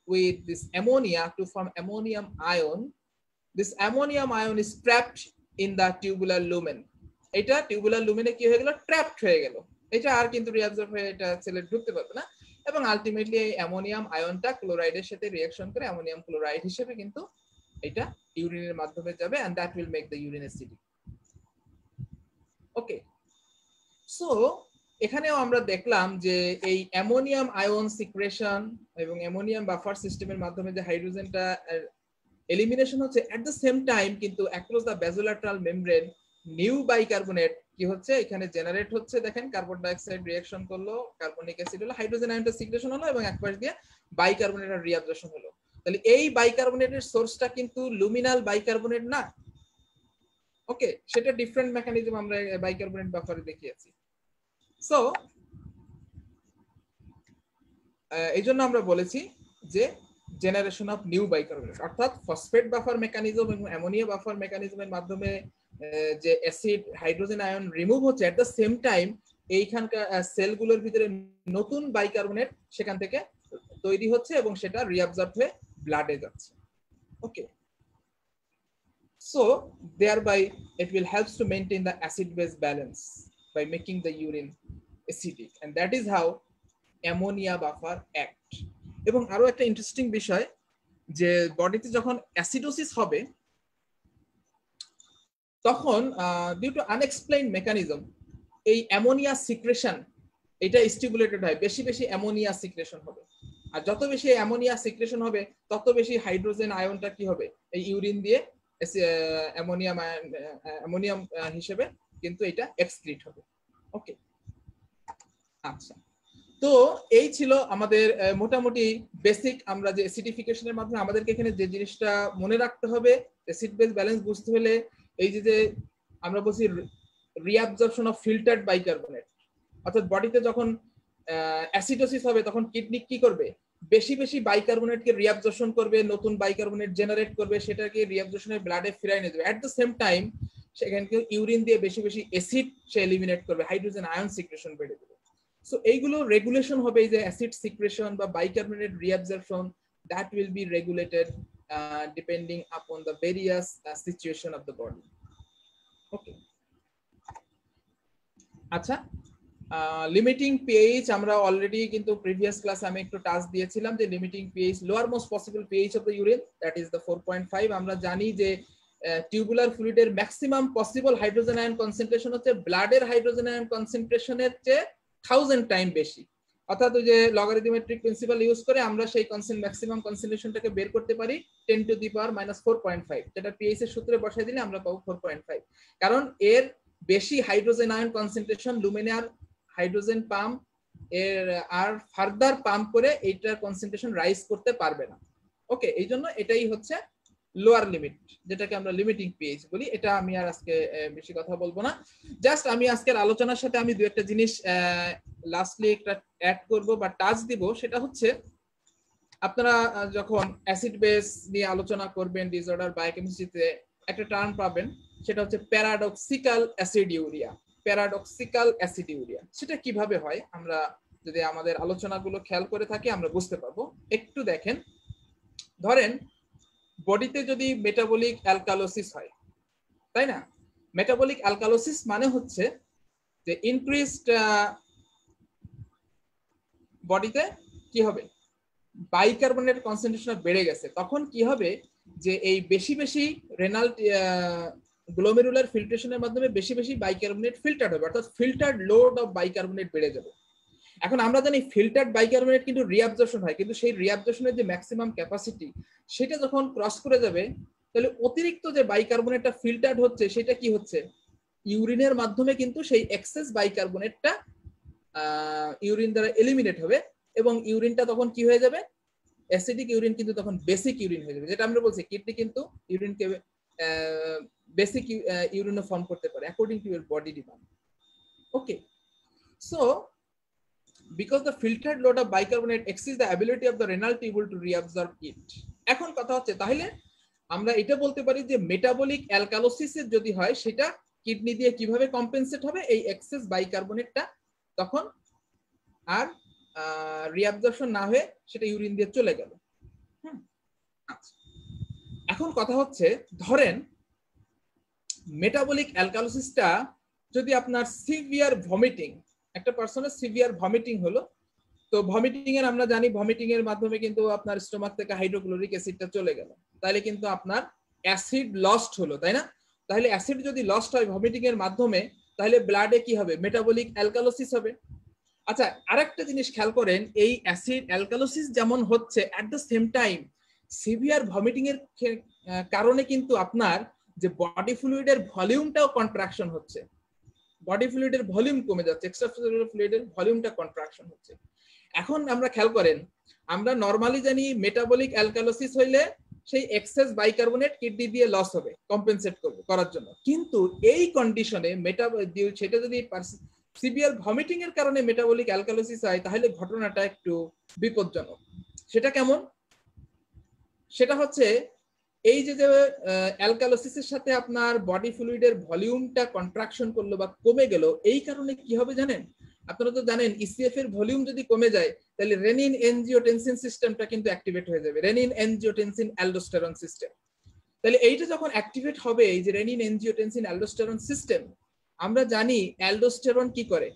with this ammonia to form ammonium ion, this ammonium ion is trapped in the tubular lumen. এটা tubular লুমেনে কি হয়ে গেল, trapped হয়ে গেল, এটা আর কিন্তু reabsorb হয়ে এটা সেলে ঢুকতে পারবে না, এবং আলটিমেটলি এই অ্যামোনিয়াম আয়নটা ক্লোরাইডের সাথে রিঅ্যাকশন করে অ্যামোনিয়াম ক্লোরাইড হিসেবে কিন্তু এটা ইউরিনের মাধ্যমে যাবে, and that will make the urine acidic. Okay, so এখানেও আমরা দেখলাম যে এই অ্যামোনিয়াম আয়ন সিক্রেশন এবং অ্যামোনিয়াম বাফার সিস্টেমের মাধ্যমে যে হাইড্রোজেনটা এলিমিনেশন হচ্ছে, এট দ্য সেম টাইম কিন্তু across the basolateral membrane new bicarbonate কি হচ্ছে এখানে জেনারেট হচ্ছে। দেখেন কার্বন ডাইঅক্সাইড রিঅ্যাকশন করলো, কার্বনিক অ্যাসিড হলো, হাইড্রোজেন আয়নটা সিক্রেশন হলো, এবং এক পাশ দিয়ে বাইকার্বনেটের রিঅ্যাবজর্পশন হলো। তাহলে এই বাইকার্বনেটের সোর্সটা কিন্তু লুমিনাল বাইকার্বনেট না, ওকে, সেটা ডিফারেন্ট মেকানিজম আমরা বাইকার্বনেট বাফারে দেখিয়েছি। সো এই জন্য আমরা বলেছি যে জেনারেশন অফ নিউ বাইকার্বনেট, অর্থাৎ ফসফেট বাফার মেকানিজম এবং অ্যামোনিয়া বাফার মেকানিজমের মাধ্যমে যে অ্যাসিড হাইড্রোজেন আয়ন রিমুভ হচ্ছে, এট দ্য সেম টাইম এইখানকার সেলগুলোর ভিতরে নতুন বাইকার্বনেট সেখান থেকে তৈরি হচ্ছে এবং সেটা রিঅ্যাবজর্ব হয়ে ব্লাডে যাচ্ছে। ওকে, so thereby it will helps to maintain the acid base balance by making the urine acidic, and that is how ammonia buffer act. এবং আরো একটা ইন্টারেস্টিং বিষয় যে বডিতে যখন অ্যাসিডোসিস হবে তখন ডিউ টু আনএক্সপ্লেইন মেকানিজম এই অ্যামোনিয়া সিক্রেশন এটা স্টিমুলেটেড হয়, বেশি বেশি অ্যামোনিয়া সিক্রেশন হবে, আর যত বেশি অ্যামোনিয়া সিক্রেশন হবে তত বেশি হাইড্রোজেন আয়নটা কি হবে, এই ইউরিন দিয়ে অ্যামোনিয়াম হিসেবে কিন্তু এটা এক্সক্রিট হবে। ওকে, আচ্ছা, তো এই ছিল আমাদের মোটামুটি বেসিক, আমরা যে অ্যাসিডিফিকেশনের মাধ্যমে আমাদেরকে এখানে যে জিনিসটা মনে রাখতে হবে, অ্যাসিড বেস ব্যালেন্স বুঝতে হলে এই যে আমরা বলছি রিঅ্যাবজর্পশন অফ ফিল্টার্ড বাইকার্বনেট, অর্থাৎ বডিতে যখন অ্যাসিডোসিস হবে তখন কিডনি কি করবে, বেশি বেশি বাইকার্বনেটকে রিঅ্যাবজর্পশন করবে, নতুন বাইকার্বনেট জেনারেট করবে, সেটাকে রিঅ্যাবজর্পশনের ব্লাডে ফিরাই নিয়ে যাবে। অ্যাট দ্য সেম টাইম সেখানে ইউরিন দিয়ে বেশি বেশি অ্যাসিড সে এলিমিনেট করবে, হাইড্রোজেন আয়ন সিক্রেশন বেড়ে দেবে। সো এইগুলো রেগুলেশন হবে, এই যে অ্যাসিড সিক্রেশন বা bicarbonate reabsorption, that will be regulated depending upon the various situation of the body. Okay. আচ্ছা, লিমিটিং পিএইচ আমরা অলরেডি কিন্তু প্রিভিয়াস ক্লাসে আমি একটু টাচ দিয়েছিলাম যে limiting pH, lower most possible pH of the urine, that is the 4.5। আমরা জানি যে টিউবুলার ফ্লুইডের maximum possible hydrogen ion concentration হচ্ছে ব্লাডের হাইড্রোজেন আয়ন কনসেন্ট্রেশনের চেয়ে 1000 টাইম বেশি। অর্থাৎ ওই যে লগারিদমেট্রিক প্রিন্সিপাল ইউজ করে আমরা সেই ম্যাক্সিমাম কনসেন্ট্রেশনটাকে বের করতে পারি 10 টু দি পাওয়ার -4.5, যেটা পিএইচ এর সূত্রে বসাই দিলে আমরা পাবো 4.5। কারণ এর বেশি hydrogen ion concentration luminal hydrogen pump এর আর ফার্দার পাম্প করে এইটার কনসেন্ট্রেশন রাইজ করতে পারবে না। ওকে, এই জন্য এটাই হচ্ছে লোয়ার লিমিট, যেটাকে আমরা লিমিটিং পিএইচ বলি। এটা আমি আর আজকে বেশি কথা বলবো না, জাস্ট আমি আজকের আলোচনার সাথে আমি দু একটা জিনিস লাস্টলি একটা অ্যাড করব বা টাচ দিব। সেটা হচ্ছে আপনারা যখন অ্যাসিড বেস নিয়ে আলোচনা করবেন ডিসঅর্ডার বায়োকেমিস্ট্রিতে একটা টার্ম পাবেন, সেটা হচ্ছে প্যারাডক্সিক্যাল অ্যাসিডিউরিয়া। প্যারাডক্সিক্যাল অ্যাসিডিউরিয়া সেটা কিভাবে হয় আমরা যদি আমাদের আলোচনাগুলো খেয়াল করে থাকি আমরা বুঝতে পারবো। একটু দেখেন, ধরেন বডিতে যদি মেটাবলিক অ্যালকালোসিস হয়, তাই না? মেটাবলিক অ্যালকালোসিস মানে হচ্ছে যে ইনক্রিজড বডিতে কি হবে, বাইকার্বনেট কনসেন্ট্রেশন বেড়ে গেছে। তখন কি হবে যে এই বেশি বেশি রেনাল গ্লোমেরুলার ফিল্ট্রেশনের মাধ্যমে বেশি বেশি বাইকার্বনেট ফিল্টার্ড হবে, অর্থাৎ ফিল্টার্ড লোড অফ বাইকার্বনেট বেড়ে যাবে। এখন আমরা জানি ফিল্টার্ড বাইকার্বনেট কিন্তু রিঅ্যাবজর্পশন হয়, কিন্তু সেই রিঅ্যাবজর্পশনের যে ম্যাক্সিমাম ক্যাপাসিটি সেটা যখন ক্রস করে যাবে, তাহলে অতিরিক্ত যে বাইকার্বনেটটা ফিল্টার্ড হচ্ছে সেটা কি হচ্ছে, ইউরিনের মাধ্যমে কিন্তু সেই এক্সেস বাইকার্বনেটটা ইউরিন দ্বারা এলিমিনেট হবে, এবং ইউরিনটা তখন কি হয়ে যাবে, অ্যাসিডিক ইউরিন কিন্তু তখন বেসিক ইউরিন হয়ে যাবে। যেটা আমরা বলছি কিডনি কিন্তু ইউরিনকে বেসিক ইউরিনও ফর্ম করতে পারে according to your body demand. Okay, so because the filtered load of bicarbonate exceeds the ability of the renal tubule to reabsorb it. এখন কথা হচ্ছে তাহলে আমরা এটা বলতে পারি যে মেটাবলিক অ্যালকালোসিসের যদি হয় সেটা কিডনি দিয়ে কিভাবে কম্পেনসেট হবে, এই এক্সেস বাইকার্বনেটটা তখন আর রিঅ্যাবজর্পশন না হয়ে সেটা ইউরিন দিয়ে চলে গেল। আচ্ছা, এখন কথা হচ্ছে ধরেন মেটাবলিক অ্যালকালোসিসটা যদি আপনার সিভিয়ার ভমিটিং, একটা পার্সনের সিভিয়ার ভমিটিং হলো, তো ভমিটিং এর আমরা জানি ভমিটিং এর মাধ্যমে কিন্তু আপনার স্টোমাক থেকে হাইড্রোক্লোরিক অ্যাসিডটা চলে গেল, তাহলে কিন্তু আপনার অ্যাসিড লস্ট হলো, তাই না? তাহলে অ্যাসিড যদি লস্ট হয় ভমিটিং এর মাধ্যমে, তাহলে ব্লাডে কি হবে, মেটাবলিক অ্যালকালোসিস হবে। আচ্ছা, আরেকটা জিনিস খেয়াল করেন, এই অ্যাসিড অ্যালকালোসিস যেমন হচ্ছে at the same time severe vomiting এর কারণে কিন্তু আপনার যে বডি ফ্লুইডের ভলিউমটাও কন্ট্রাকশন হচ্ছে, বডি ফ্লুইডের ভলিউম কমে যাচ্ছে, এক্সট্রাসেলুলার ফ্লুইডের ভলিউমটা কন্ট্রাকশন হচ্ছে। এখন আমরা খেয়াল করেন, আমরা নরমালি জানি মেটাবলিক অ্যালকালোসিস হইলে সেই এক্সেস বাইকার্বনেট কিডনি দিয়ে লস হবে কম্পেনসেট করার জন্য, কিন্তু এই কন্ডিশনে সেটা যদি সিভিয়ার ভমিটিং এর কারণে মেটাবলিক অ্যালকালোসিস হয়, তাহলে ঘটনাটা একটু বিপজ্জনক। সেটা কেমন? সেটা হচ্ছে এই যে অ্যালকালোসিসের সাথে আপনার বডি ফ্লুইডের ভলিউমটা কন্ট্রাকশন করলো বা কমে গেল, এই কারণে কি হবে জানেন? আপনারা তো জানেন ইসিএফ এর ভলিউম যদি কমে যায় তাহলে রেনিন এনজিওটেনসিন সিস্টেমটা কিন্তু অ্যাক্টিভেট হয়ে যাবে, রেনিন এনজিওটেনসিন অ্যালডোস্টেরন সিস্টেম। তাহলে এইটা যখন অ্যাক্টিভেট হবে, এই যে রেনিন এনজিওটেনসিন অ্যালডোস্টেরন সিস্টেম, আমরা জানি অ্যালডোস্টেরন কি করে,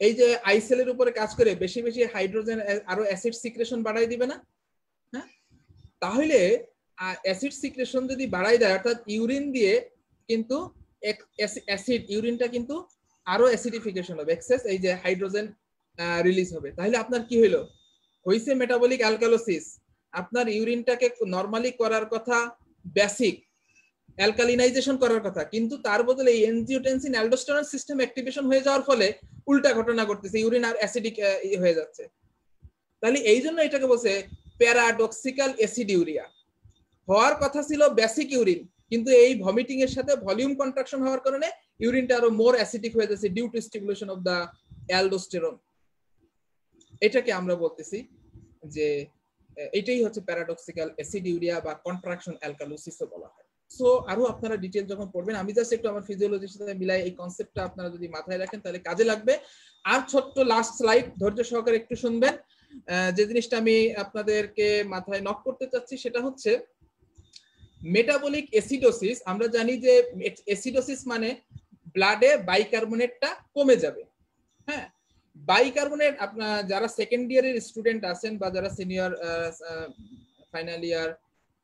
এই যে আইসেলের উপরে কাজ করে বেশি বেশি হাইড্রোজেন আরো অ্যাসিড সিক্রেশন বাড়াই দিবে না? হ্যাঁ, তাহলে অ্যাসিড সিক্রেশন যদি বাড়াই দেয়, অর্থাৎ ইউরিন দিয়ে কিন্তু অ্যাসিড ইউরিনটা কিন্তু আরো অ্যাসিডিফিকেশন হবে, এক্সেস এই যে হাইড্রোজেন রিলিজ হবে। তাহলে আপনার কি হইলো, হইছে মেটাবলিক অ্যালকালোসিস, আপনার ইউরিনটাকে নরমালি করার কথা বেসিক, অ্যালকালিনাইজেশন করার কথা, কিন্তু তার বদলে এই এনজিওটেনসিন অ্যালডোস্টেরন সিস্টেম অ্যাক্টিভেশন হয়ে যাওয়ার ফলে উল্টা ঘটনা ঘটতেছে, ইউরিন আর অ্যাসিডিক হয়ে যাচ্ছে। তাহলে এই জন্য এটাকে বলছে প্যারাডক্সিক্যাল অ্যাসিডিউরিয়া। হওয়ার কথা ছিল বেসিক ইউরিন, কিন্তু এই ভমিটিং এর সাথে ভলিউম কন্ট্রাকশন হওয়ার কারণে ইউরিনটা আরো মোর অ্যাসিডিক হয়ে যাচ্ছে due to stimulation of the aldosterone. এটাকে আমরা বলতেছি যে এটাই হচ্ছে প্যারাডক্সিক্যাল অ্যাসিডিউরিয়া বা কন্ট্রাকশন অ্যালকালোসিসও বলা হয়। সো আরো আপনারা ডিটেইল যখন পড়বেন, আমি জাস্ট একটু আমার ফিজিওলজির সাথে মিলাই এই কনসেপ্টটা আপনারা যদি মাথায় রাখেন তাহলে কাজে লাগবে। আর ছোট্ট লাস্ট স্লাইড ধৈর্য সহকারে একটু শুনবেন। যে জিনিসটা আমি আপনাদেরকে মাথায় নক করতে চাচ্ছি সেটা হচ্ছে মেটাবলিক অ্যাসিডোসিস। আমরা জানি যে অ্যাসিডোসিস মানে ব্লাডে বাইকার্বনেটটা কমে যাবে। হ্যাঁ, বাইকার্বনেট আপনার যারা সেকেন্ড ইয়ারের স্টুডেন্ট আছেন বা যারা সিনিয়র ফাইনাল ইয়ার,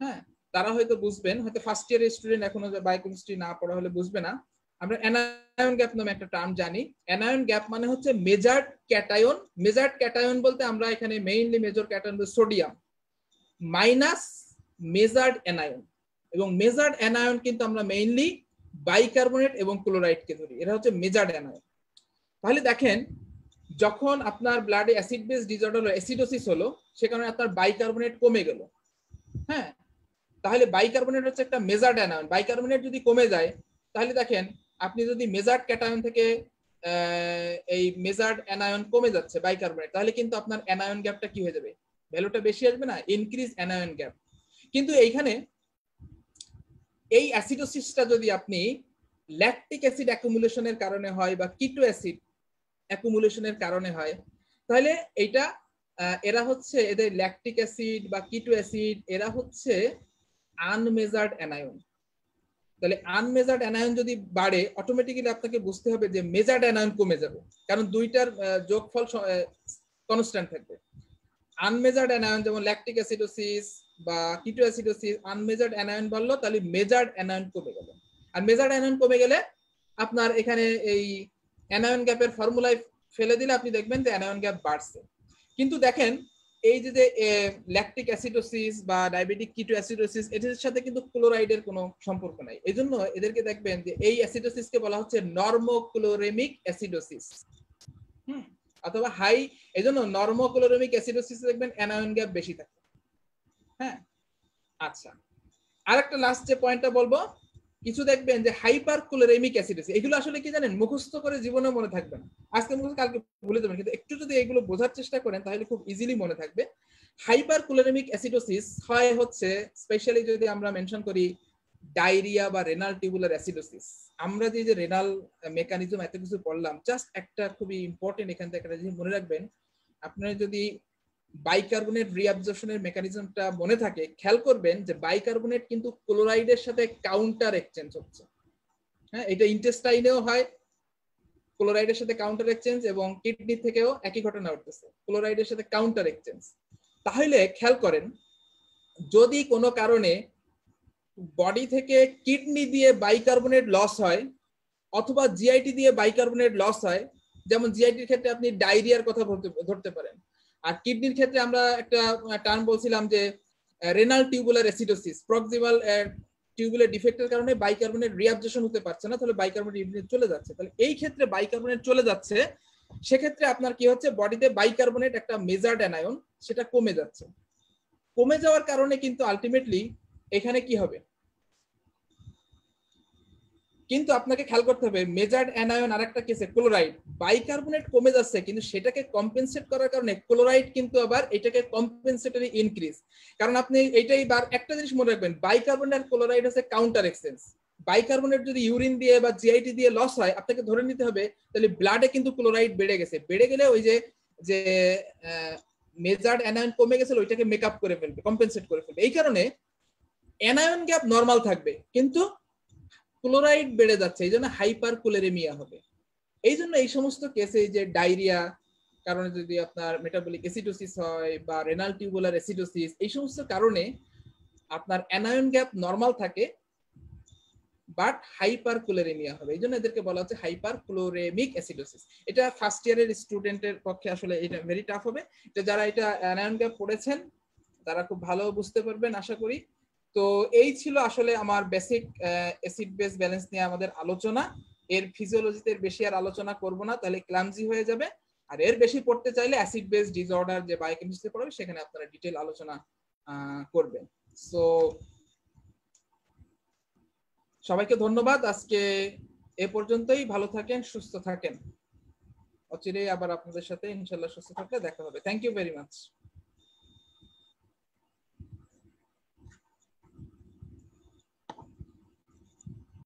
হ্যাঁ, তারা হয়তো বুঝবেন, হয়তো ফার্স্ট ইয়ারের স্টুডেন্ট এখনো বায়োকেমিস্ট্রি না পড়া হলে বুঝবে না। আমরা অ্যানায়ন গ্যাপ নামে একটা টার্ম জানি। অ্যানায়ন গ্যাপ মানে হচ্ছে মেজার্ড ক্যাটায়ন। মেজার্ড ক্যাটায়ন বলতে আমরা এখানে mainly major cation sodium minus measured anion, এবং মেজার্ড অ্যানায়ন কিন্তু আমরা মেইনলি বাইকার্বনেট এবং ক্লোরাইডকে ধরি, এরা হচ্ছে মেজার্ড অ্যানায়ন। তাহলে দেখেন, যখন আপনার ব্লাডে অ্যাসিড বেস ডিসঅর্ডার অ্যাসিডোসিস হলো, সেখানে আপনার বাইকার্বনেট কমে গেল। হ্যাঁ, তাহলে বাইকার্বনেট হচ্ছে একটা মেজার্ড অ্যানায়ন। বাইকার্বনেট যদি কমে যায় তাহলে দেখেন আপনি যদি মেজার্ড ক্যাটায়ন থেকে এই মেজার্ড অ্যানায়ন কমে যাচ্ছে বাইকার্বনেট, তাহলে কিন্তু আপনার অ্যানায়ন গ্যাপটা কি হয়ে যাবে, ভ্যালুটা বেশি আসবে না, ইনক্রিজ অ্যানায়ন গ্যাপ। কিন্তু এইখানে এই অ্যাসিডোসিসটা যদি আপনি ল্যাকটিক অ্যাসিড অ্যাকুমুলেশনের কারণে হয় বা কিটো অ্যাসিড অ্যাকুমুলেশনের কারণে হয়, তাহলে এইটা এরা হচ্ছে এদের ল্যাকটিক অ্যাসিড বা কিটো অ্যাসিড এরা হচ্ছে আনমেজার্ড অ্যানায়ন। তাহলে আনমেজার্ড অ্যানায়ন যদি বাড়ে, অটোমেটিক্যালি আপনাকে বুঝতে হবে যে মেজার্ড অ্যানায়ন কমে যাবে, কারণ দুইটার যোগফল কনস্ট্যান্ট থাকবে। আনমেজার্ড অ্যানায়ন যেমন ল্যাকটিক অ্যাসিডোসিস বা কিটো অ্যাসিডোসিস, আনমেজার্ড অ্যানায়ন বাড়লো তাহলে মেজার্ড অ্যানায়ন কমে গেল। আর মেজার্ড অ্যানায়ন কমে গেলে আপনার এখানে এই অ্যানায়ন গ্যাপের ফর্মুলায় ফেলে দিলে আপনি দেখবেন যে অ্যানায়ন গ্যাপ বাড়ছে। কিন্তু দেখেন এই যে ল্যাকটিক অ্যাসিডোসিস বা ডায়াবেটিক কিটো অ্যাসিডোসিস, এটার সাথে কিন্তু ক্লোরাইডের কোনো সম্পর্ক নাই। এই জন্য এদেরকে দেখবেন যে এই অ্যাসিডোসিসকে বলা হচ্ছে নর্মোক্লোরেমিক অ্যাসিডোসিস, অথবা হাই। এই জন্য নর্মোক্লোরেমিক অ্যাসিডোসিস দেখবেন অ্যানায়ন গ্যাপ বেশি থাকে। হ্যাঁ, আচ্ছা, আরেকটা লাস্ট যে পয়েন্টটা বলবো, কিছু দেখবেন যে হাইপার ক্লোরেমিক অ্যাসিডোসিস, এগুলো আসলে কি জানেন, মুখস্থ করে জীবনে মনে থাকবে না, আজকে মুখস্থ কালকে ভুলে যাবেন, কিন্তু একটু যদি এগুলো বোঝার চেষ্টা করেন তাহলে খুব ইজিলি মনে থাকবে। হাইপার ক্লোরেমিক অ্যাসিডোসিস হয় হচ্ছে স্পেশালি যদি আমরা মেনশন করি ডায়রিয়া বা রেনাল টিউবুলার অ্যাসিডোসিস। আমরা যে রেনাল মেকানিজম এত কিছু পড়লাম, জাস্ট একটা খুবই ইম্পর্টেন্ট এখান থেকে একটা জিনিস মনে রাখবেন, আপনারা যদি বাইকার্বনেট রিঅ্যাবজর্পশনের মেকানিজমটা মনে থাকে, খেয়াল করবেন যে বাইকার্বনেট কিন্তু ক্লোরাইডের সাথে কাউন্টার এক্সচেঞ্জ হচ্ছে। হ্যাঁ, এটা ইন্টেস্টাইনেও হয় ক্লোরাইডের সাথে কাউন্টার এক্সচেঞ্জ, এবং কিডনি থেকেও একই ঘটনা ঘটতেছে ক্লোরাইডের সাথে কাউন্টার এক্সচেঞ্জ। তাহলে খেয়াল করেন, যদি কোনো কারণে বডি থেকে কিডনি দিয়ে বাইকার্বনেট লস হয় অথবা জিআইটি দিয়ে বাইকার্বনেট লস হয়, যেমন জিআইটির ক্ষেত্রে আপনি ডায়রিয়ার কথা ধরতে পারেন, আর কিডনির ক্ষেত্রে আমরা একটা টার্ম বলছিলাম যে renal tubular acidosis, proximal tubular ডিফেক্টের কারণে বাইকার্বনেট রিঅ্যাবজর্পশন হতে পারছে না, তাহলে বাইকার্বনেট ইউরিনে চলে যাচ্ছে। তাহলে এই ক্ষেত্রে বাইকার্বনেট চলে যাচ্ছে, সেক্ষেত্রে আপনার কি হচ্ছে, বডিতে বাইকার্বনেট একটা মেজার্ড অ্যানায়ন সেটা কমে যাচ্ছে। কমে যাওয়ার কারণে কিন্তু আলটিমেটলি এখানে কি হবে, কিন্তু আপনাকে খেয়াল করতে হবে মেজার্ড অ্যানায়ন আরেকটা কেসে ক্লোরাইড, বাইকার্বনেট কমে যাচ্ছে কিন্তু সেটাকে কম্পেনসেট করার কারণে ক্লোরাইড কিন্তু আবার এটাকে কম্পেনসেটরি ইনক্রিজ। কারণ আপনি এইটাই বার একটা জিনিস মনে রাখবেন, বাইকার্বনেট আর ক্লোরাইড হচ্ছে কাউন্টার এক্সচেঞ্জ। বাইকার্বনেট যদি ইউরিন দিয়ে বা জিআইটি দিয়ে লস হয়, আপনাকে ধরে নিতে হবে তাহলে ব্লাডে কিন্তু ক্লোরাইড বেড়ে গেছে, বেড়ে গেলে ওই যে মেজার্ড অ্যানায়ন কমে গেছিল ওইটাকে মেকআপ করে ফেলবে, কম্পেনসেট করে ফেলবে। এই কারণে অ্যানায়ন গ্যাপ নরমাল থাকবে কিন্তু ক্লোরাইড বেড়ে যাচ্ছে, এই জন্য হাইপার ক্লোরেমিয়া হবে। এই জন্য এই সমস্ত কেসে যে ডায়রিয়া কারণে যদি আপনার মেটাবলিক অ্যাসিডোসিস হয় বা রেনাল টিউবুলার অ্যাসিডোসিস, এই সমস্ত কারণে আপনার অ্যানায়ন গ্যাপ নরমাল থাকে বাট হাইপার ক্লোরেমিয়া হবে। এই জন্য এদেরকে বলা হচ্ছে হাইপার ক্লোরেমিক অ্যাসিডোসিস। এটা ফার্স্ট ইয়ারের স্টুডেন্টের পক্ষে আসলে এটা ভেরি টাফ হবে। এটা যারা এটা অ্যানায়ন গ্যাপ পড়েছেন তারা খুব ভালো বুঝতে পারবেন আশা করি। তো এই ছিল আসলে আমার বেসিক অ্যাসিড বেস ব্যালেন্স নিয়ে আমাদের আলোচনা। এর ফিজিওলজিতে বেশি আর আলোচনা করব না, তাহলে ক্লামজি হয়ে যাবে। আর এর বেশি পড়তে চাইলে অ্যাসিড বেস ডিসঅর্ডার যে বায়োকেমিস্ট্রি পড়াবে সেখানে আপনারা ডিটেইল আলোচনা করবেন। সো সবাইকে ধন্যবাদ, আজকে এ পর্যন্তই। ভালো থাকেন, সুস্থ থাকেন। অচিরেই আবার আপনাদের সাথে ইনশাআল্লাহ সুস্থ থাকলে দেখা হবে। Thank you very much.